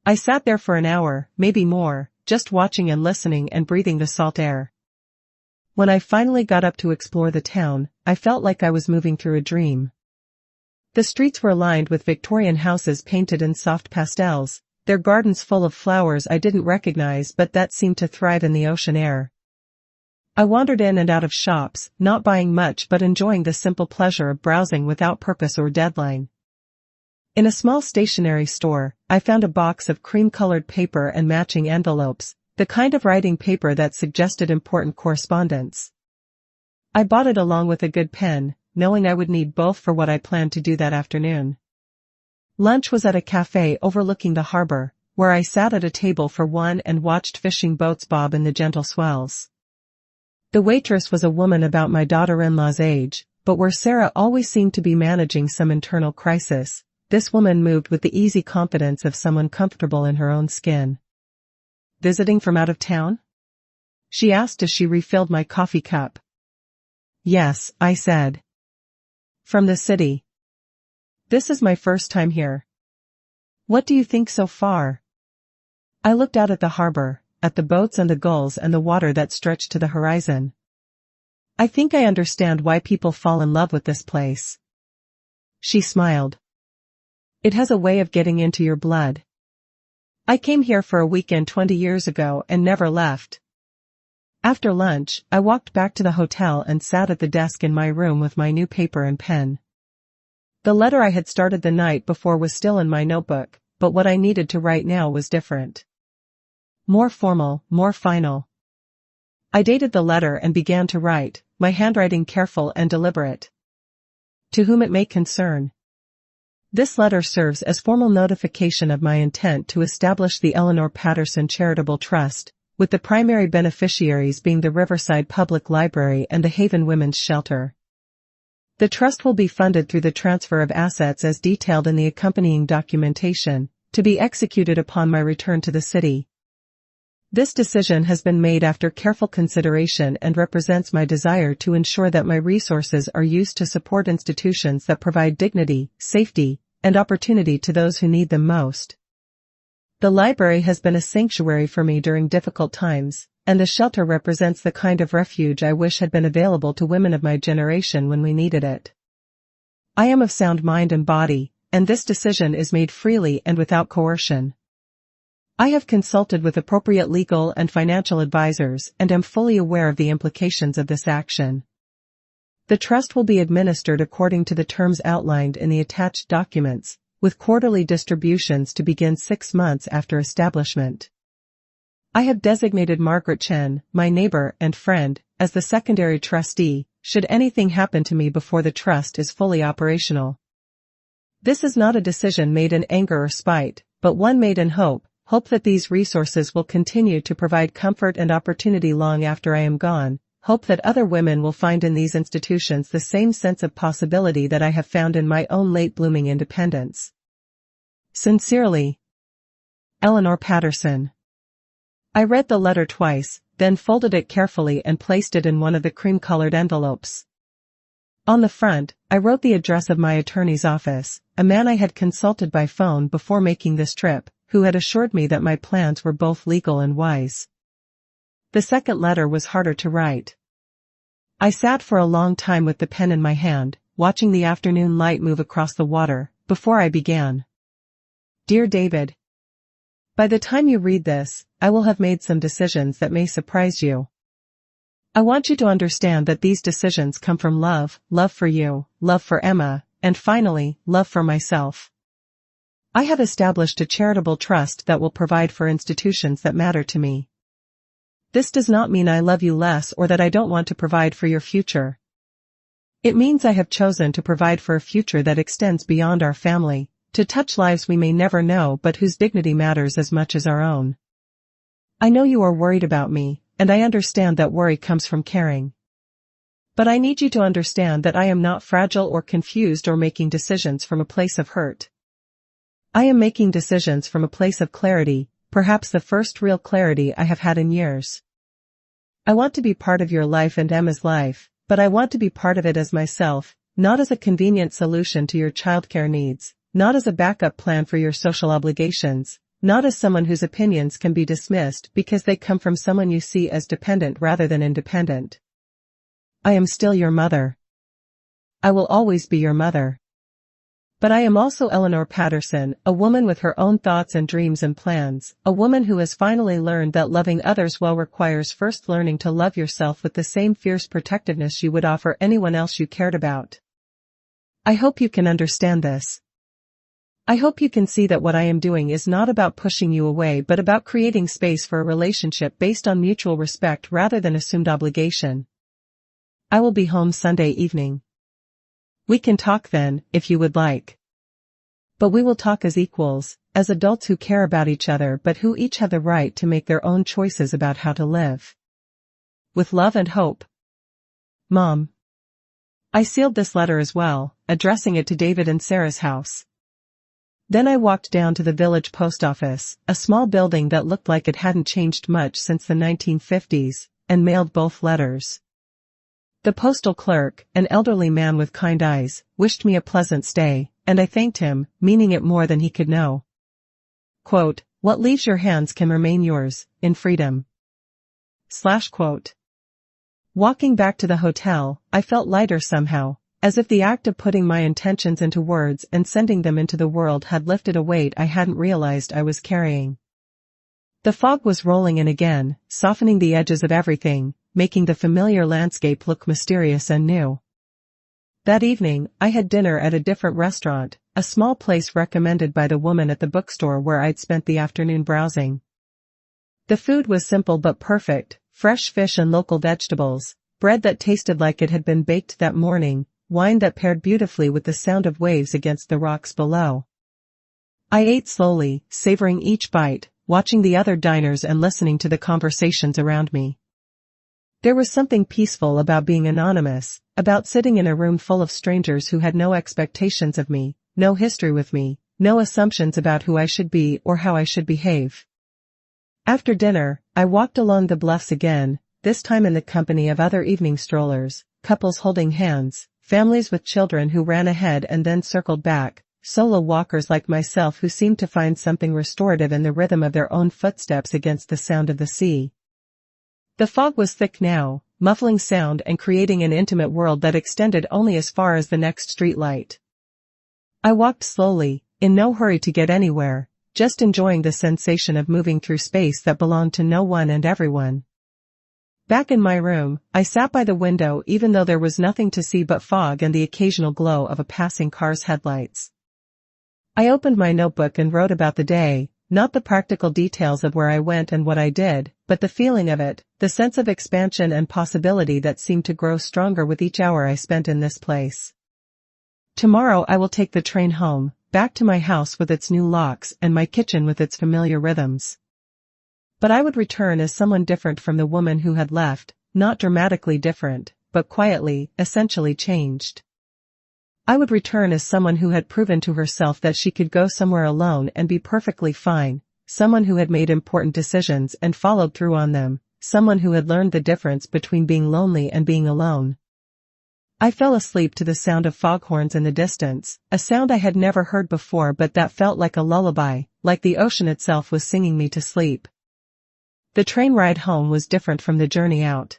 I sat there for an hour, maybe more, just watching and listening and breathing the salt air. When I finally got up to explore the town, I felt like I was moving through a dream. The streets were lined with Victorian houses painted in soft pastels, their gardens full of flowers I didn't recognize but that seemed to thrive in the ocean air. I wandered in and out of shops, not buying much but enjoying the simple pleasure of browsing without purpose or deadline. In a small stationery store, I found a box of cream-colored paper and matching envelopes, the kind of writing paper that suggested important correspondence. I bought it along with a good pen, knowing I would need both for what I planned to do that afternoon. Lunch was at a cafe overlooking the harbor, where I sat at a table for one and watched fishing boats bob in the gentle swells. The waitress was a woman about my daughter-in-law's age, but where Sarah always seemed to be managing some internal crisis, this woman moved with the easy confidence of someone comfortable in her own skin. "Visiting from out of town?" she asked as she refilled my coffee cup. "Yes," I said. "From the city. This is my first time here." "What do you think so far?" I looked out at the harbor, at the boats and the gulls and the water that stretched to the horizon. "I think I understand why people fall in love with this place." She smiled. "It has a way of getting into your blood. I came here for a weekend 20 years ago and never left." After lunch, I walked back to the hotel and sat at the desk in my room with my new paper and pen. The letter I had started the night before was still in my notebook, but what I needed to write now was different. More formal, more final. I dated the letter and began to write, my handwriting careful and deliberate. "To whom it may concern." This letter serves as formal notification of my intent to establish the Eleanor Patterson Charitable Trust, with the primary beneficiaries being the Riverside Public Library and the Haven Women's Shelter. The trust will be funded through the transfer of assets as detailed in the accompanying documentation, to be executed upon my return to the city. This decision has been made after careful consideration and represents my desire to ensure that my resources are used to support institutions that provide dignity, safety, and opportunity to those who need them most. The library has been a sanctuary for me during difficult times, and the shelter represents the kind of refuge I wish had been available to women of my generation when we needed it. I am of sound mind and body, and this decision is made freely and without coercion. I have consulted with appropriate legal and financial advisors and am fully aware of the implications of this action. The trust will be administered according to the terms outlined in the attached documents, with quarterly distributions to begin 6 months after establishment. I have designated Margaret Chen, my neighbor and friend, as the secondary trustee, should anything happen to me before the trust is fully operational. This is not a decision made in anger or spite, but one made in hope that these resources will continue to provide comfort and opportunity long after I am gone, hope that other women will find in these institutions the same sense of possibility that I have found in my own late-blooming independence. Sincerely, Eleanor Patterson. I read the letter twice, then folded it carefully and placed it in one of the cream-colored envelopes. On the front, I wrote the address of my attorney's office, a man I had consulted by phone before making this trip, who had assured me that my plans were both legal and wise. The second letter was harder to write. I sat for a long time with the pen in my hand, watching the afternoon light move across the water, before I began. Dear David, By the time you read this, I will have made some decisions that may surprise you. I want you to understand that these decisions come from love, love for you, love for Emma, and finally, love for myself. I have established a charitable trust that will provide for institutions that matter to me. This does not mean I love you less or that I don't want to provide for your future. It means I have chosen to provide for a future that extends beyond our family, to touch lives we may never know but whose dignity matters as much as our own. I know you are worried about me, and I understand that worry comes from caring. But I need you to understand that I am not fragile or confused or making decisions from a place of hurt. I am making decisions from a place of clarity, perhaps the first real clarity I have had in years. I want to be part of your life and Emma's life, but I want to be part of it as myself, not as a convenient solution to your childcare needs, not as a backup plan for your social obligations, not as someone whose opinions can be dismissed because they come from someone you see as dependent rather than independent. I am still your mother. I will always be your mother. But I am also Eleanor Patterson, a woman with her own thoughts and dreams and plans, a woman who has finally learned that loving others well requires first learning to love yourself with the same fierce protectiveness you would offer anyone else you cared about. I hope you can understand this. I hope you can see that what I am doing is not about pushing you away but about creating space for a relationship based on mutual respect rather than assumed obligation. I will be home Sunday evening. We can talk then, if you would like. But we will talk as equals, as adults who care about each other but who each have the right to make their own choices about how to live. With love and hope. Mom. I sealed this letter as well, addressing it to David and Sarah's house. Then I walked down to the village post office, a small building that looked like it hadn't changed much since the 1950s, and mailed both letters. The postal clerk, an elderly man with kind eyes, wished me a pleasant stay, and I thanked him, meaning it more than he could know. Quote, "What leaves your hands can remain yours, in freedom." Quote. Walking back to the hotel, I felt lighter somehow, as if the act of putting my intentions into words and sending them into the world had lifted a weight I hadn't realized I was carrying. The fog was rolling in again, softening the edges of everything, making the familiar landscape look mysterious and new. That evening, I had dinner at a different restaurant, a small place recommended by the woman at the bookstore where I'd spent the afternoon browsing. The food was simple but perfect, fresh fish and local vegetables, bread that tasted like it had been baked that morning, wine that paired beautifully with the sound of waves against the rocks below. I ate slowly, savoring each bite, watching the other diners and listening to the conversations around me. There was something peaceful about being anonymous, about sitting in a room full of strangers who had no expectations of me, no history with me, no assumptions about who I should be or how I should behave. After dinner, I walked along the bluffs again, this time in the company of other evening strollers, couples holding hands, families with children who ran ahead and then circled back, solo walkers like myself who seemed to find something restorative in the rhythm of their own footsteps against the sound of the sea. The fog was thick now, muffling sound and creating an intimate world that extended only as far as the next street light. I walked slowly, in no hurry to get anywhere, just enjoying the sensation of moving through space that belonged to no one and everyone. Back in my room, I sat by the window even though there was nothing to see but fog and the occasional glow of a passing car's headlights. I opened my notebook and wrote about the day, not the practical details of where I went and what I did, but the feeling of it, the sense of expansion and possibility that seemed to grow stronger with each hour I spent in this place. Tomorrow I will take the train home, back to my house with its new locks and my kitchen with its familiar rhythms. But I would return as someone different from the woman who had left, not dramatically different, but quietly, essentially changed. I would return as someone who had proven to herself that she could go somewhere alone and be perfectly fine, someone who had made important decisions and followed through on them, someone who had learned the difference between being lonely and being alone. I fell asleep to the sound of foghorns in the distance, a sound I had never heard before but that felt like a lullaby, like the ocean itself was singing me to sleep. The train ride home was different from the journey out.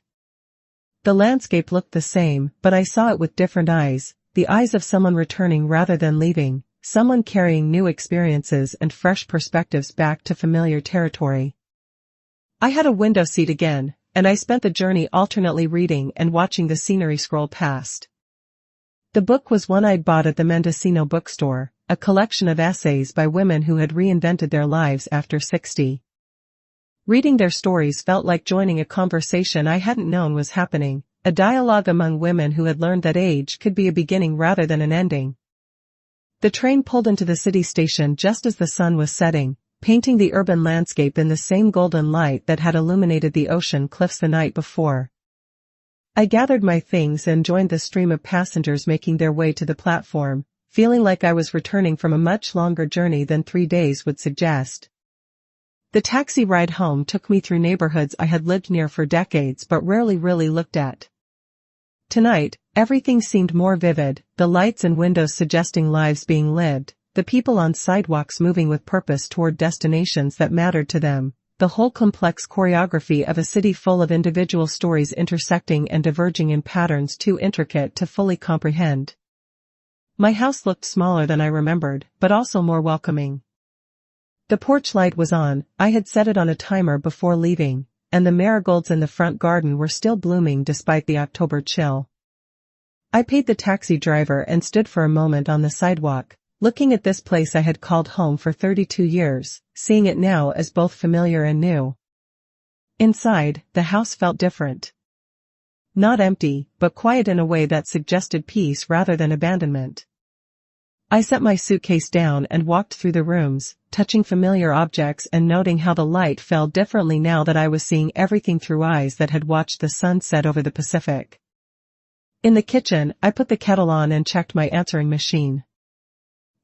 The landscape looked the same, but I saw it with different eyes, the eyes of someone returning rather than leaving, someone carrying new experiences and fresh perspectives back to familiar territory. I had a window seat again, and I spent the journey alternately reading and watching the scenery scroll past. The book was one I'd bought at the Mendocino bookstore, a collection of essays by women who had reinvented their lives after 60. Reading their stories felt like joining a conversation I hadn't known was happening, a dialogue among women who had learned that age could be a beginning rather than an ending. The train pulled into the city station just as the sun was setting, painting the urban landscape in the same golden light that had illuminated the ocean cliffs the night before. I gathered my things and joined the stream of passengers making their way to the platform, feeling like I was returning from a much longer journey than 3 days would suggest. The taxi ride home took me through neighborhoods I had lived near for decades but rarely really looked at. Tonight, everything seemed more vivid, the lights and windows suggesting lives being lived, the people on sidewalks moving with purpose toward destinations that mattered to them, the whole complex choreography of a city full of individual stories intersecting and diverging in patterns too intricate to fully comprehend. My house looked smaller than I remembered, but also more welcoming. The porch light was on, I had set it on a timer before leaving, and the marigolds in the front garden were still blooming despite the October chill. I paid the taxi driver and stood for a moment on the sidewalk, looking at this place I had called home for 32 years, seeing it now as both familiar and new. Inside, the house felt different. Not empty, but quiet in a way that suggested peace rather than abandonment. I set my suitcase down and walked through the rooms, touching familiar objects and noting how the light fell differently now that I was seeing everything through eyes that had watched the sun set over the Pacific. In the kitchen, I put the kettle on and checked my answering machine.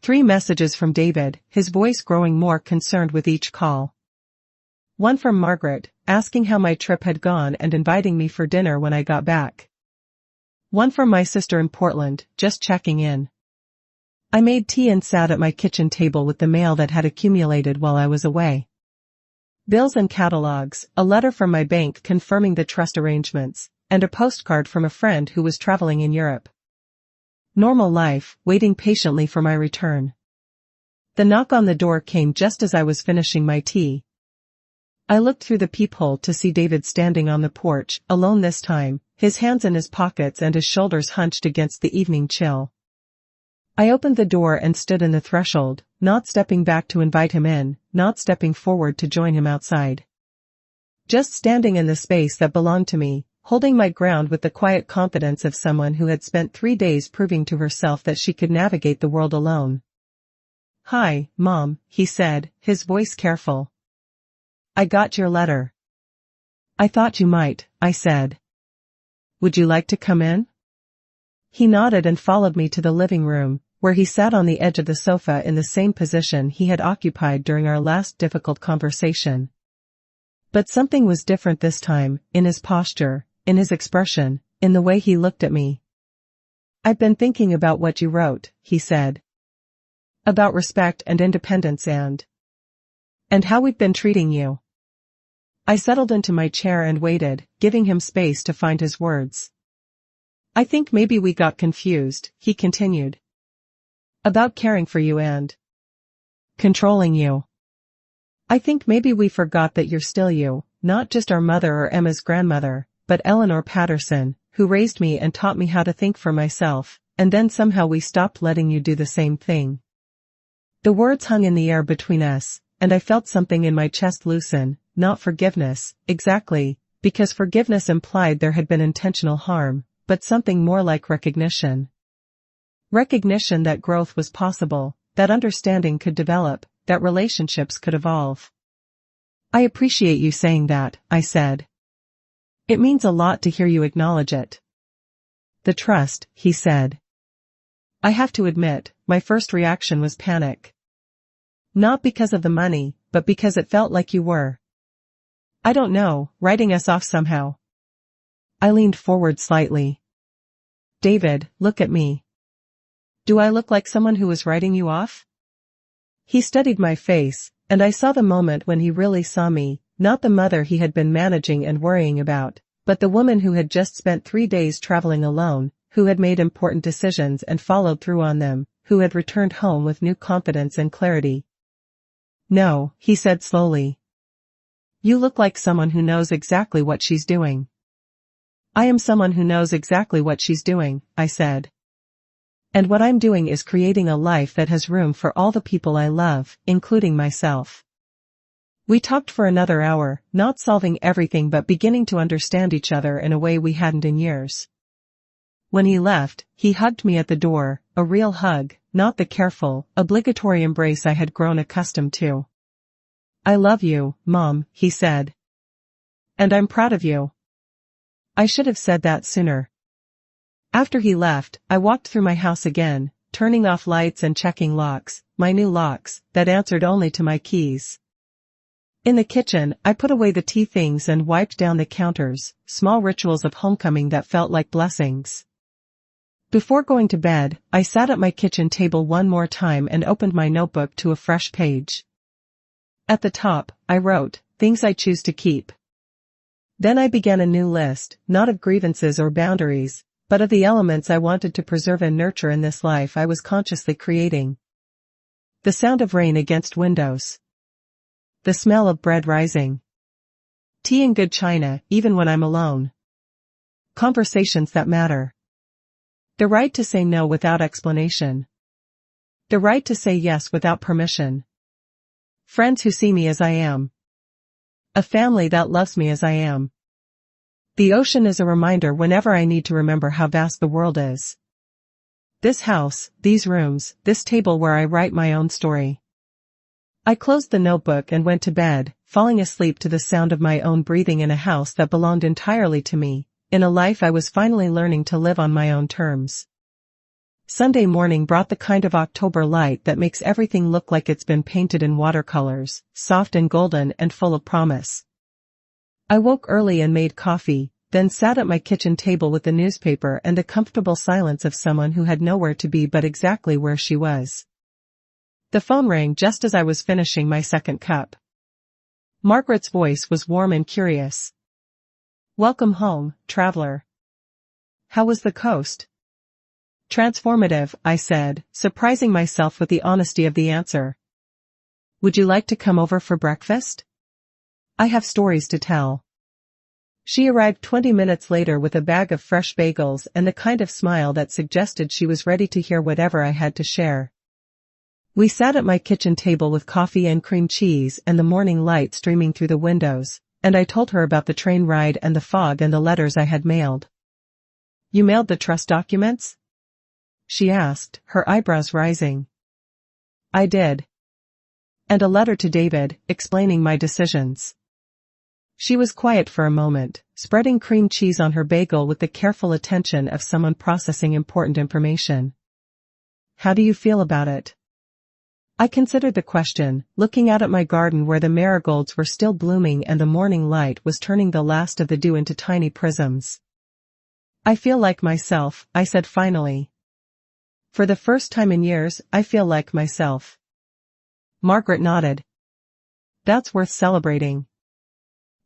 3 messages from David, his voice growing more concerned with each call. One from Margaret, asking how my trip had gone and inviting me for dinner when I got back. One from my sister in Portland, just checking in. I made tea and sat at my kitchen table with the mail that had accumulated while I was away. Bills and catalogs, a letter from my bank confirming the trust arrangements, and a postcard from a friend who was traveling in Europe. Normal life, waiting patiently for my return. The knock on the door came just as I was finishing my tea. I looked through the peephole to see David standing on the porch, alone this time, his hands in his pockets and his shoulders hunched against the evening chill. I opened the door and stood in the threshold, not stepping back to invite him in, not stepping forward to join him outside. Just standing in the space that belonged to me, holding my ground with the quiet confidence of someone who had spent 3 days proving to herself that she could navigate the world alone. "Hi, Mom," he said, his voice careful. "I got your letter." "I thought you might," I said. "Would you like to come in?" He nodded and followed me to the living room, where he sat on the edge of the sofa in the same position he had occupied during our last difficult conversation. But something was different this time, in his posture, in his expression, in the way he looked at me. "I've been thinking about what you wrote," he said. "About respect and independence and how we've been treating you." I settled into my chair and waited, giving him space to find his words. "I think maybe we got confused," he continued. "About caring for you and controlling you. I think maybe we forgot that you're still you, not just our mother or Emma's grandmother, but Eleanor Patterson, who raised me and taught me how to think for myself, and then somehow we stopped letting you do the same thing." The words hung in the air between us, and I felt something in my chest loosen, not forgiveness, exactly, because forgiveness implied there had been intentional harm, but something more like recognition. Recognition that growth was possible, that understanding could develop, that relationships could evolve. "I appreciate you saying that," I said. "It means a lot to hear you acknowledge it." "The trust," he said. I have to admit, my first reaction was panic. Not because of the money, but because it felt like you were, I don't know, writing us off somehow. I leaned forward slightly. "David, look at me. Do I look like someone who was writing you off?" He studied my face, and I saw the moment when he really saw me, not the mother he had been managing and worrying about, but the woman who had just spent 3 days traveling alone, who had made important decisions and followed through on them, who had returned home with new confidence and clarity. "No," he said slowly. "You look like someone who knows exactly what she's doing." "I am someone who knows exactly what she's doing," I said. "And what I'm doing is creating a life that has room for all the people I love, including myself." We talked for another hour, not solving everything but beginning to understand each other in a way we hadn't in years. When he left, he hugged me at the door, a real hug, not the careful, obligatory embrace I had grown accustomed to. "I love you, Mom," he said. "And I'm proud of you." I should have said that sooner. After he left, I walked through my house again, turning off lights and checking locks, my new locks, that answered only to my keys. In the kitchen, I put away the tea things and wiped down the counters, small rituals of homecoming that felt like blessings. Before going to bed, I sat at my kitchen table one more time and opened my notebook to a fresh page. At the top, I wrote, "Things I choose to keep." Then I began a new list, not of grievances or boundaries, but of the elements I wanted to preserve and nurture in this life I was consciously creating. The sound of rain against windows. The smell of bread rising. Tea in good china, even when I'm alone. Conversations that matter. The right to say no without explanation. The right to say yes without permission. Friends who see me as I am. A family that loves me as I am. The ocean is a reminder whenever I need to remember how vast the world is. This house, these rooms, this table where I write my own story. I closed the notebook and went to bed, falling asleep to the sound of my own breathing in a house that belonged entirely to me, in a life I was finally learning to live on my own terms. Sunday morning brought the kind of October light that makes everything look like it's been painted in watercolors, soft and golden and full of promise. I woke early and made coffee, then sat at my kitchen table with the newspaper and the comfortable silence of someone who had nowhere to be but exactly where she was. The phone rang just as I was finishing my second cup. Margaret's voice was warm and curious. "Welcome home, traveler. How was the coast?" "Transformative," I said, surprising myself with the honesty of the answer. "Would you like to come over for breakfast? I have stories to tell." She arrived 20 minutes later with a bag of fresh bagels and the kind of smile that suggested she was ready to hear whatever I had to share. We sat at my kitchen table with coffee and cream cheese and the morning light streaming through the windows, and I told her about the train ride and the fog and the letters I had mailed. "You mailed the trust documents?" she asked, her eyebrows rising. "I did. And a letter to David, explaining my decisions." She was quiet for a moment, spreading cream cheese on her bagel with the careful attention of someone processing important information. "How do you feel about it?" I considered the question, looking out at my garden where the marigolds were still blooming and the morning light was turning the last of the dew into tiny prisms. "I feel like myself," I said finally. "For the first time in years, I feel like myself." Margaret nodded. "That's worth celebrating."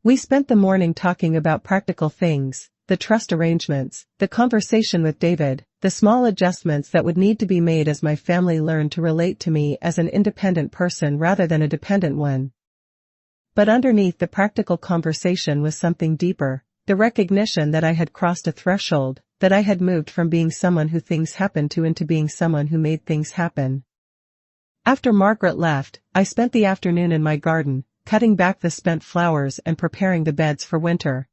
We spent the morning talking about practical things, the trust arrangements, the conversation with David, the small adjustments that would need to be made as my family learned to relate to me as an independent person rather than a dependent one. But underneath the practical conversation was something deeper, the recognition that I had crossed a threshold, that I had moved from being someone who things happened to into being someone who made things happen. After Margaret left, I spent the afternoon in my garden, cutting back the spent flowers and preparing the beds for winter.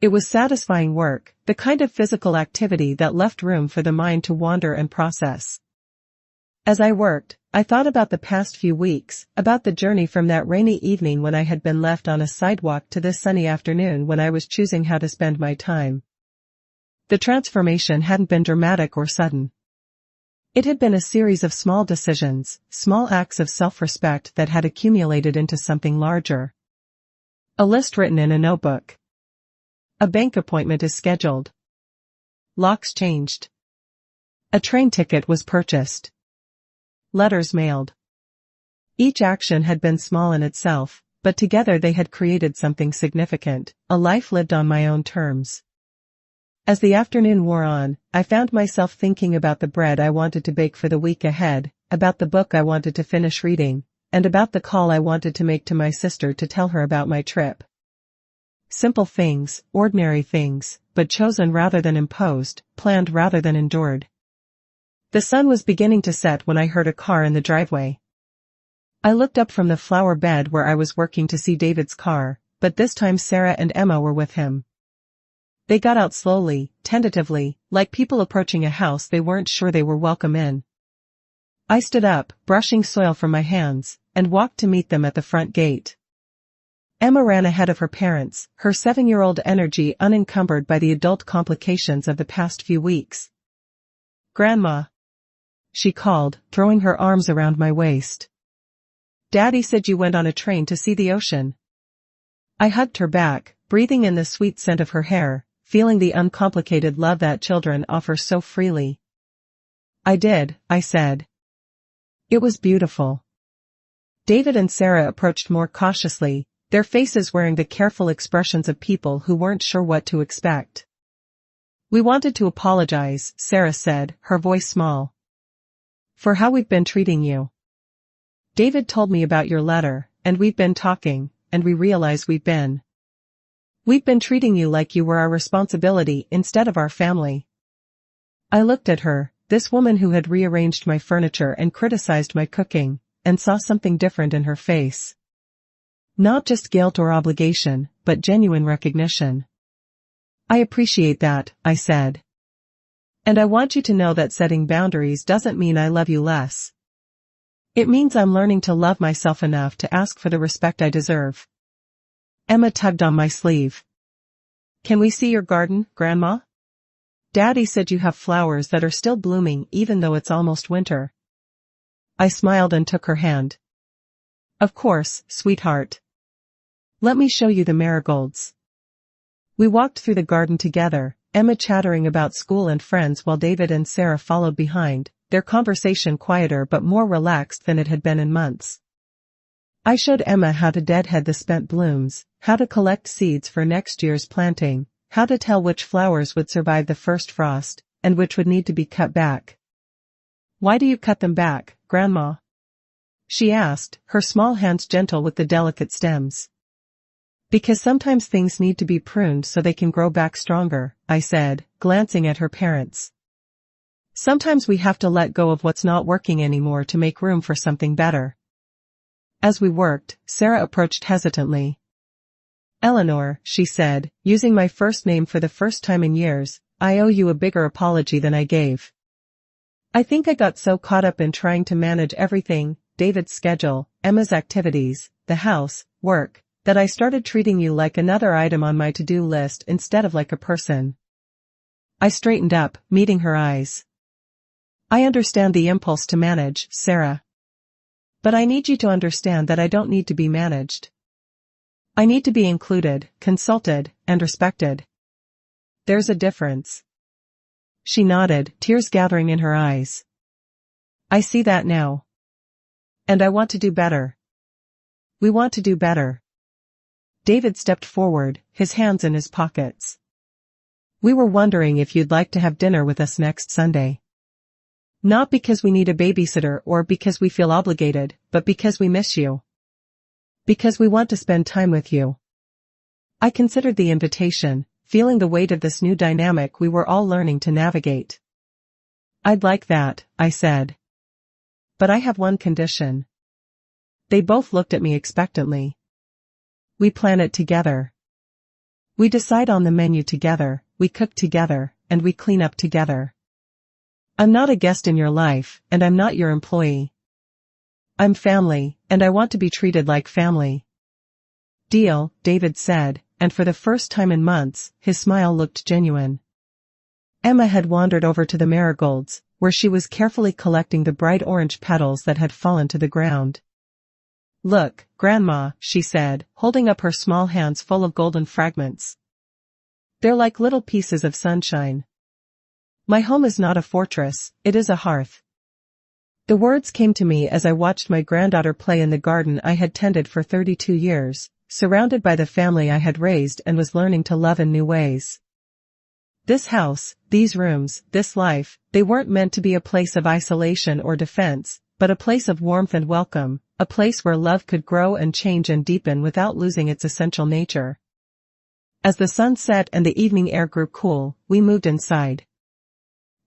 It was satisfying work, the kind of physical activity that left room for the mind to wander and process. As I worked, I thought about the past few weeks, about the journey from that rainy evening when I had been left on a sidewalk to this sunny afternoon when I was choosing how to spend my time. The transformation hadn't been dramatic or sudden. It had been a series of small decisions, small acts of self-respect that had accumulated into something larger. A list written in a notebook. A bank appointment is scheduled. Locks changed. A train ticket was purchased. Letters mailed. Each action had been small in itself, but together they had created something significant, a life lived on my own terms. As the afternoon wore on, I found myself thinking about the bread I wanted to bake for the week ahead, about the book I wanted to finish reading, and about the call I wanted to make to my sister to tell her about my trip. Simple things, ordinary things, but chosen rather than imposed, planned rather than endured. The sun was beginning to set when I heard a car in the driveway. I looked up from the flower bed where I was working to see David's car, but this time Sarah and Emma were with him. They got out slowly, tentatively, like people approaching a house they weren't sure they were welcome in. I stood up, brushing soil from my hands, and walked to meet them at the front gate. Emma ran ahead of her parents, her 7-year-old energy unencumbered by the adult complications of the past few weeks. "Grandma," she called, throwing her arms around my waist. "Daddy said you went on a train to see the ocean." I hugged her back, breathing in the sweet scent of her hair, feeling the uncomplicated love that children offer so freely. "I did," I said. "It was beautiful." David and Sarah approached more cautiously, their faces wearing the careful expressions of people who weren't sure what to expect. "We wanted to apologize," Sarah said, her voice small, "for how we've been treating you. David told me about your letter, and we've been talking, and we realize we've been treating you like you were our responsibility instead of our family." I looked at her, this woman who had rearranged my furniture and criticized my cooking, and saw something different in her face. Not just guilt or obligation, but genuine recognition. "I appreciate that," I said. "And I want you to know that setting boundaries doesn't mean I love you less. It means I'm learning to love myself enough to ask for the respect I deserve." Emma tugged on my sleeve. "Can we see your garden, Grandma? Daddy said you have flowers that are still blooming even though it's almost winter." I smiled and took her hand. "Of course, sweetheart. Let me show you the marigolds." We walked through the garden together, Emma chattering about school and friends while David and Sarah followed behind, their conversation quieter but more relaxed than it had been in months. I showed Emma how to deadhead the spent blooms, how to collect seeds for next year's planting, how to tell which flowers would survive the first frost, and which would need to be cut back. "Why do you cut them back, Grandma?" she asked, her small hands gentle with the delicate stems. "Because sometimes things need to be pruned so they can grow back stronger," I said, glancing at her parents. "Sometimes we have to let go of what's not working anymore to make room for something better." As we worked, Sarah approached hesitantly. "Eleanor," she said, using my first name for the first time in years, "I owe you a bigger apology than I gave. I think I got so caught up in trying to manage everything, David's schedule, Emma's activities, the house, work, that I started treating you like another item on my to-do list instead of like a person." I straightened up, meeting her eyes. "I understand the impulse to manage, Sarah. But I need you to understand that I don't need to be managed. I need to be included, consulted, and respected. There's a difference." She nodded, tears gathering in her eyes. "I see that now. And I want to do better. We want to do better." David stepped forward, his hands in his pockets. "We were wondering if you'd like to have dinner with us next Sunday. Not because we need a babysitter or because we feel obligated, but because we miss you. Because we want to spend time with you." I considered the invitation, feeling the weight of this new dynamic we were all learning to navigate. "I'd like that," I said. "But I have one condition." They both looked at me expectantly. "We plan it together. We decide on the menu together, we cook together, and we clean up together. I'm not a guest in your life, and I'm not your employee. I'm family, and I want to be treated like family." "Deal," David said, and for the first time in months, his smile looked genuine. Emma had wandered over to the marigolds, where she was carefully collecting the bright orange petals that had fallen to the ground. "Look, Grandma," she said, holding up her small hands full of golden fragments. "They're like little pieces of sunshine. My home is not a fortress, it is a hearth." The words came to me as I watched my granddaughter play in the garden I had tended for 32 years, surrounded by the family I had raised and was learning to love in new ways. This house, these rooms, this life, they weren't meant to be a place of isolation or defense, but a place of warmth and welcome, a place where love could grow and change and deepen without losing its essential nature. As the sun set and the evening air grew cool, we moved inside.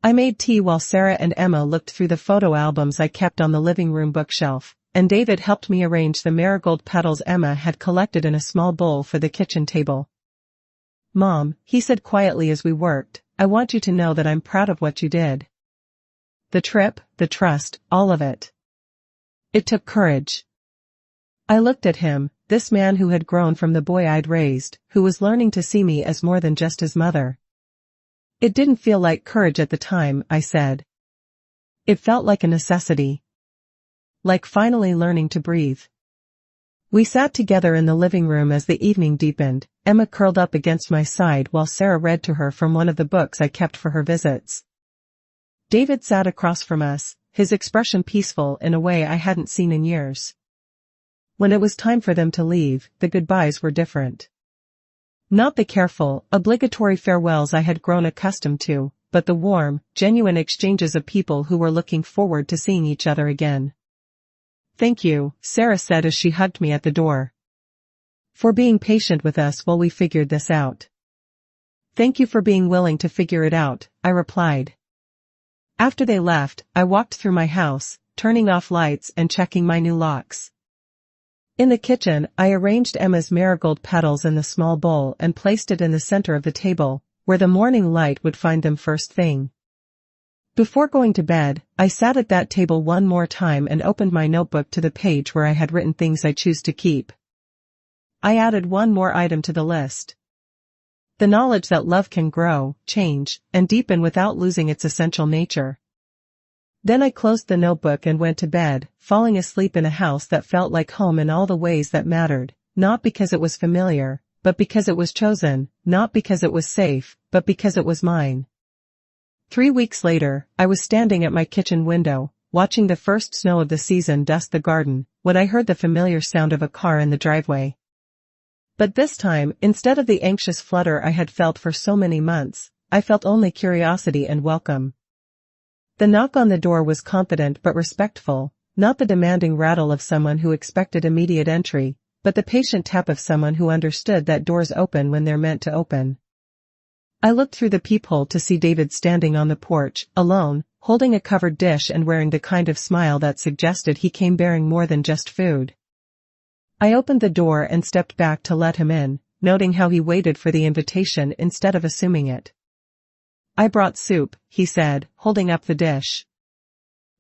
I made tea while Sarah and Emma looked through the photo albums I kept on the living room bookshelf, and David helped me arrange the marigold petals Emma had collected in a small bowl for the kitchen table. "Mom," he said quietly as we worked, "I want you to know that I'm proud of what you did. The trip, the trust, all of it. It took courage." I looked at him, this man who had grown from the boy I'd raised, who was learning to see me as more than just his mother. "It didn't feel like courage at the time," I said. "It felt like a necessity. Like finally learning to breathe." We sat together in the living room as the evening deepened, Emma curled up against my side while Sarah read to her from one of the books I kept for her visits. David sat across from us, his expression peaceful in a way I hadn't seen in years. When it was time for them to leave, the goodbyes were different. Not the careful, obligatory farewells I had grown accustomed to, but the warm, genuine exchanges of people who were looking forward to seeing each other again. "Thank you," Sarah said as she hugged me at the door. "For being patient with us while we figured this out." "Thank you for being willing to figure it out," I replied. After they left, I walked through my house, turning off lights and checking my new locks. In the kitchen, I arranged Emma's marigold petals in the small bowl and placed it in the center of the table, where the morning light would find them first thing. Before going to bed, I sat at that table one more time and opened my notebook to the page where I had written things I choose to keep. I added one more item to the list. The knowledge that love can grow, change, and deepen without losing its essential nature. Then I closed the notebook and went to bed, falling asleep in a house that felt like home in all the ways that mattered, not because it was familiar, but because it was chosen, not because it was safe, but because it was mine. 3 weeks later, I was standing at my kitchen window, watching the first snow of the season dust the garden, when I heard the familiar sound of a car in the driveway. But this time, instead of the anxious flutter I had felt for so many months, I felt only curiosity and welcome. The knock on the door was confident but respectful, not the demanding rattle of someone who expected immediate entry, but the patient tap of someone who understood that doors open when they're meant to open. I looked through the peephole to see David standing on the porch, alone, holding a covered dish and wearing the kind of smile that suggested he came bearing more than just food. I opened the door and stepped back to let him in, noting how he waited for the invitation instead of assuming it. "I brought soup," he said, holding up the dish.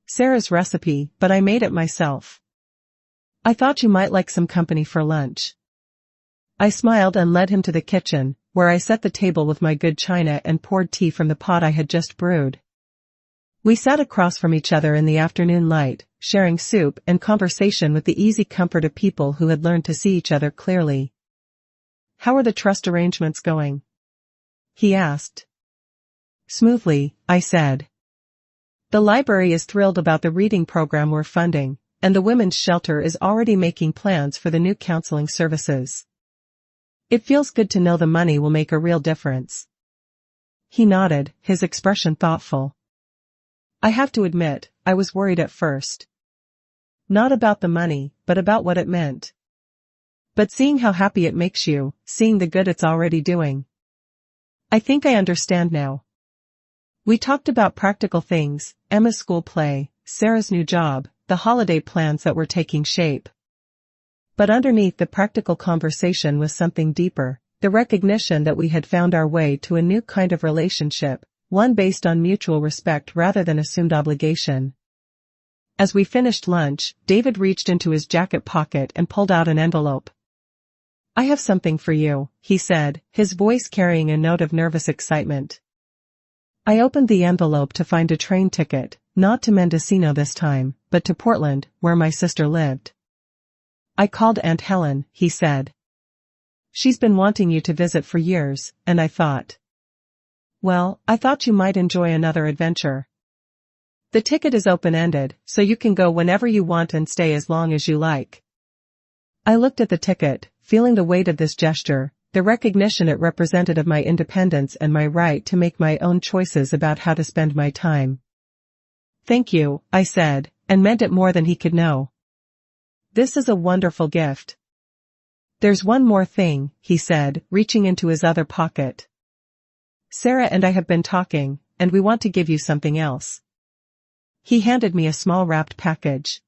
"Sarah's recipe, but I made it myself. I thought you might like some company for lunch." I smiled and led him to the kitchen, where I set the table with my good china and poured tea from the pot I had just brewed. We sat across from each other in the afternoon light, sharing soup and conversation with the easy comfort of people who had learned to see each other clearly. "How are the trust arrangements going?" he asked. "Smoothly," I said. "The library is thrilled about the reading program we're funding, and the women's shelter is already making plans for the new counseling services. It feels good to know the money will make a real difference." He nodded, his expression thoughtful. I have to admit, I was worried at first. Not about the money, but about what it meant. But seeing how happy it makes you, seeing the good it's already doing. I think I understand now. We talked about practical things, Emma's school play, Sarah's new job, the holiday plans that were taking shape. But underneath the practical conversation was something deeper, the recognition that we had found our way to a new kind of relationship, one based on mutual respect rather than assumed obligation. As we finished lunch, David reached into his jacket pocket and pulled out an envelope. "I have something for you," he said, his voice carrying a note of nervous excitement. I opened the envelope to find a train ticket, not to Mendocino this time, but to Portland, where my sister lived. "I called Aunt Helen," he said. "She's been wanting you to visit for years, and I thought you might enjoy another adventure. The ticket is open-ended, so you can go whenever you want and stay as long as you like." I looked at the ticket, feeling the weight of this gesture, the recognition it represented of my independence and my right to make my own choices about how to spend my time. "Thank you," I said, and meant it more than he could know. "This is a wonderful gift." "There's one more thing," he said, reaching into his other pocket. "Sarah and I have been talking, and we want to give you something else." He handed me a small wrapped package.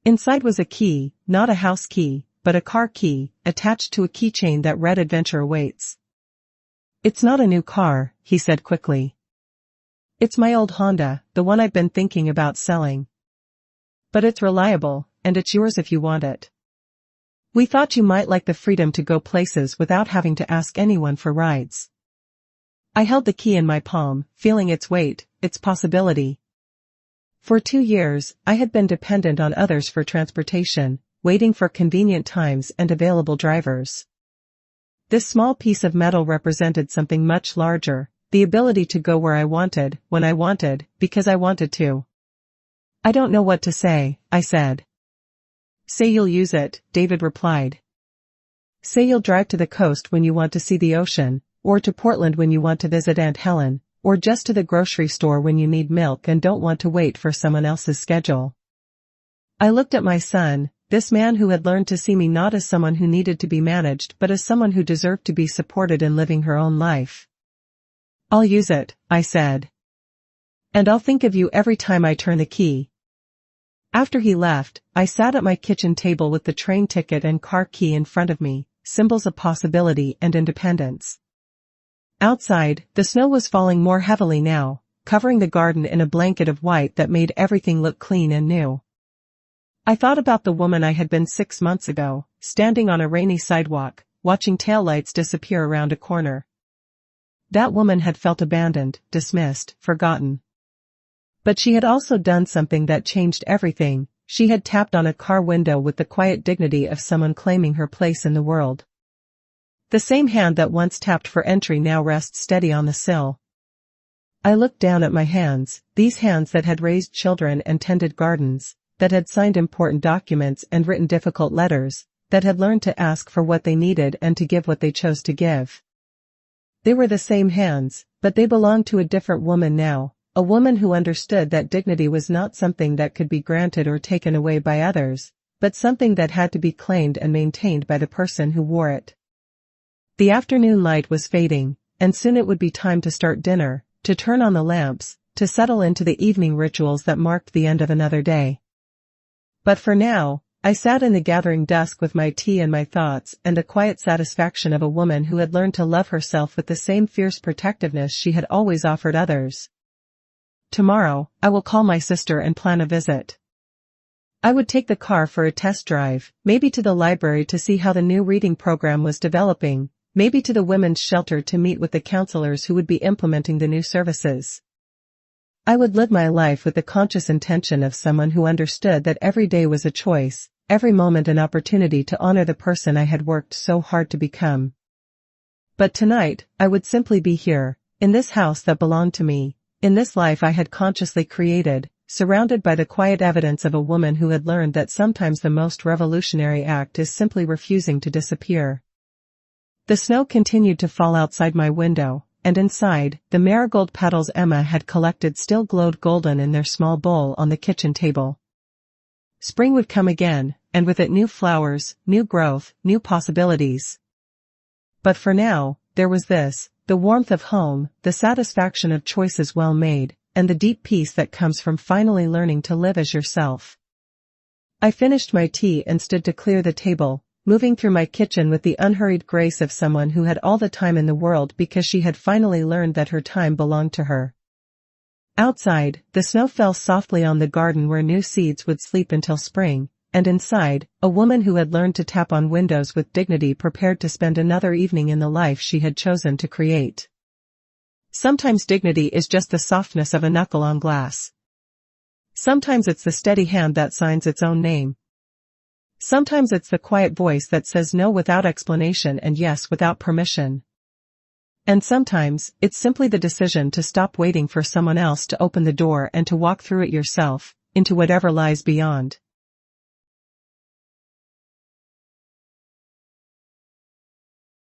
Inside was a key, not a house key, but a car key, attached to a keychain that read "Adventure awaits." "It's not a new car," he said quickly. "It's my old Honda, the one I've been thinking about selling. But it's reliable, and it's yours if you want it. We thought you might like the freedom to go places without having to ask anyone for rides." I held the key in my palm, feeling its weight, its possibility. For 2 years, I had been dependent on others for transportation, waiting for convenient times and available drivers. This small piece of metal represented something much larger, the ability to go where I wanted, when I wanted, because I wanted to. "I don't know what to say," I said. "Say you'll use it," David replied. "Say you'll drive to the coast when you want to see the ocean, or to Portland when you want to visit Aunt Helen, or just to the grocery store when you need milk and don't want to wait for someone else's schedule." I looked at my son, this man who had learned to see me not as someone who needed to be managed but as someone who deserved to be supported in living her own life. "I'll use it," I said. "And I'll think of you every time I turn the key." After he left, I sat at my kitchen table with the train ticket and car key in front of me, symbols of possibility and independence. Outside, the snow was falling more heavily now, covering the garden in a blanket of white that made everything look clean and new. I thought about the woman I had been 6 months ago, standing on a rainy sidewalk, watching taillights disappear around a corner. That woman had felt abandoned, dismissed, forgotten. But she had also done something that changed everything. She had tapped on a car window with the quiet dignity of someone claiming her place in the world. The same hand that once tapped for entry now rests steady on the sill. I looked down at my hands, these hands that had raised children and tended gardens, that had signed important documents and written difficult letters, that had learned to ask for what they needed and to give what they chose to give. They were the same hands, but they belonged to a different woman now, a woman who understood that dignity was not something that could be granted or taken away by others, but something that had to be claimed and maintained by the person who wore it. The afternoon light was fading, and soon it would be time to start dinner, to turn on the lamps, to settle into the evening rituals that marked the end of another day. But for now, I sat in the gathering dusk with my tea and my thoughts and the quiet satisfaction of a woman who had learned to love herself with the same fierce protectiveness she had always offered others. Tomorrow, I will call my sister and plan a visit. I would take the car for a test drive, maybe to the library to see how the new reading program was developing, maybe to the women's shelter to meet with the counselors who would be implementing the new services. I would live my life with the conscious intention of someone who understood that every day was a choice, every moment an opportunity to honor the person I had worked so hard to become. But tonight, I would simply be here, in this house that belonged to me, in this life I had consciously created, surrounded by the quiet evidence of a woman who had learned that sometimes the most revolutionary act is simply refusing to disappear. The snow continued to fall outside my window, and inside, the marigold petals Emma had collected still glowed golden in their small bowl on the kitchen table. Spring would come again, and with it new flowers, new growth, new possibilities. But for now, there was this, the warmth of home, the satisfaction of choices well made, and the deep peace that comes from finally learning to live as yourself. I finished my tea and stood to clear the table, moving through my kitchen with the unhurried grace of someone who had all the time in the world because she had finally learned that her time belonged to her. Outside, the snow fell softly on the garden where new seeds would sleep until spring, and inside, a woman who had learned to tap on windows with dignity prepared to spend another evening in the life she had chosen to create. Sometimes dignity is just the softness of a knuckle on glass. Sometimes it's the steady hand that signs its own name. Sometimes it's the quiet voice that says no without explanation and yes without permission. And sometimes, it's simply the decision to stop waiting for someone else to open the door and to walk through it yourself, into whatever lies beyond.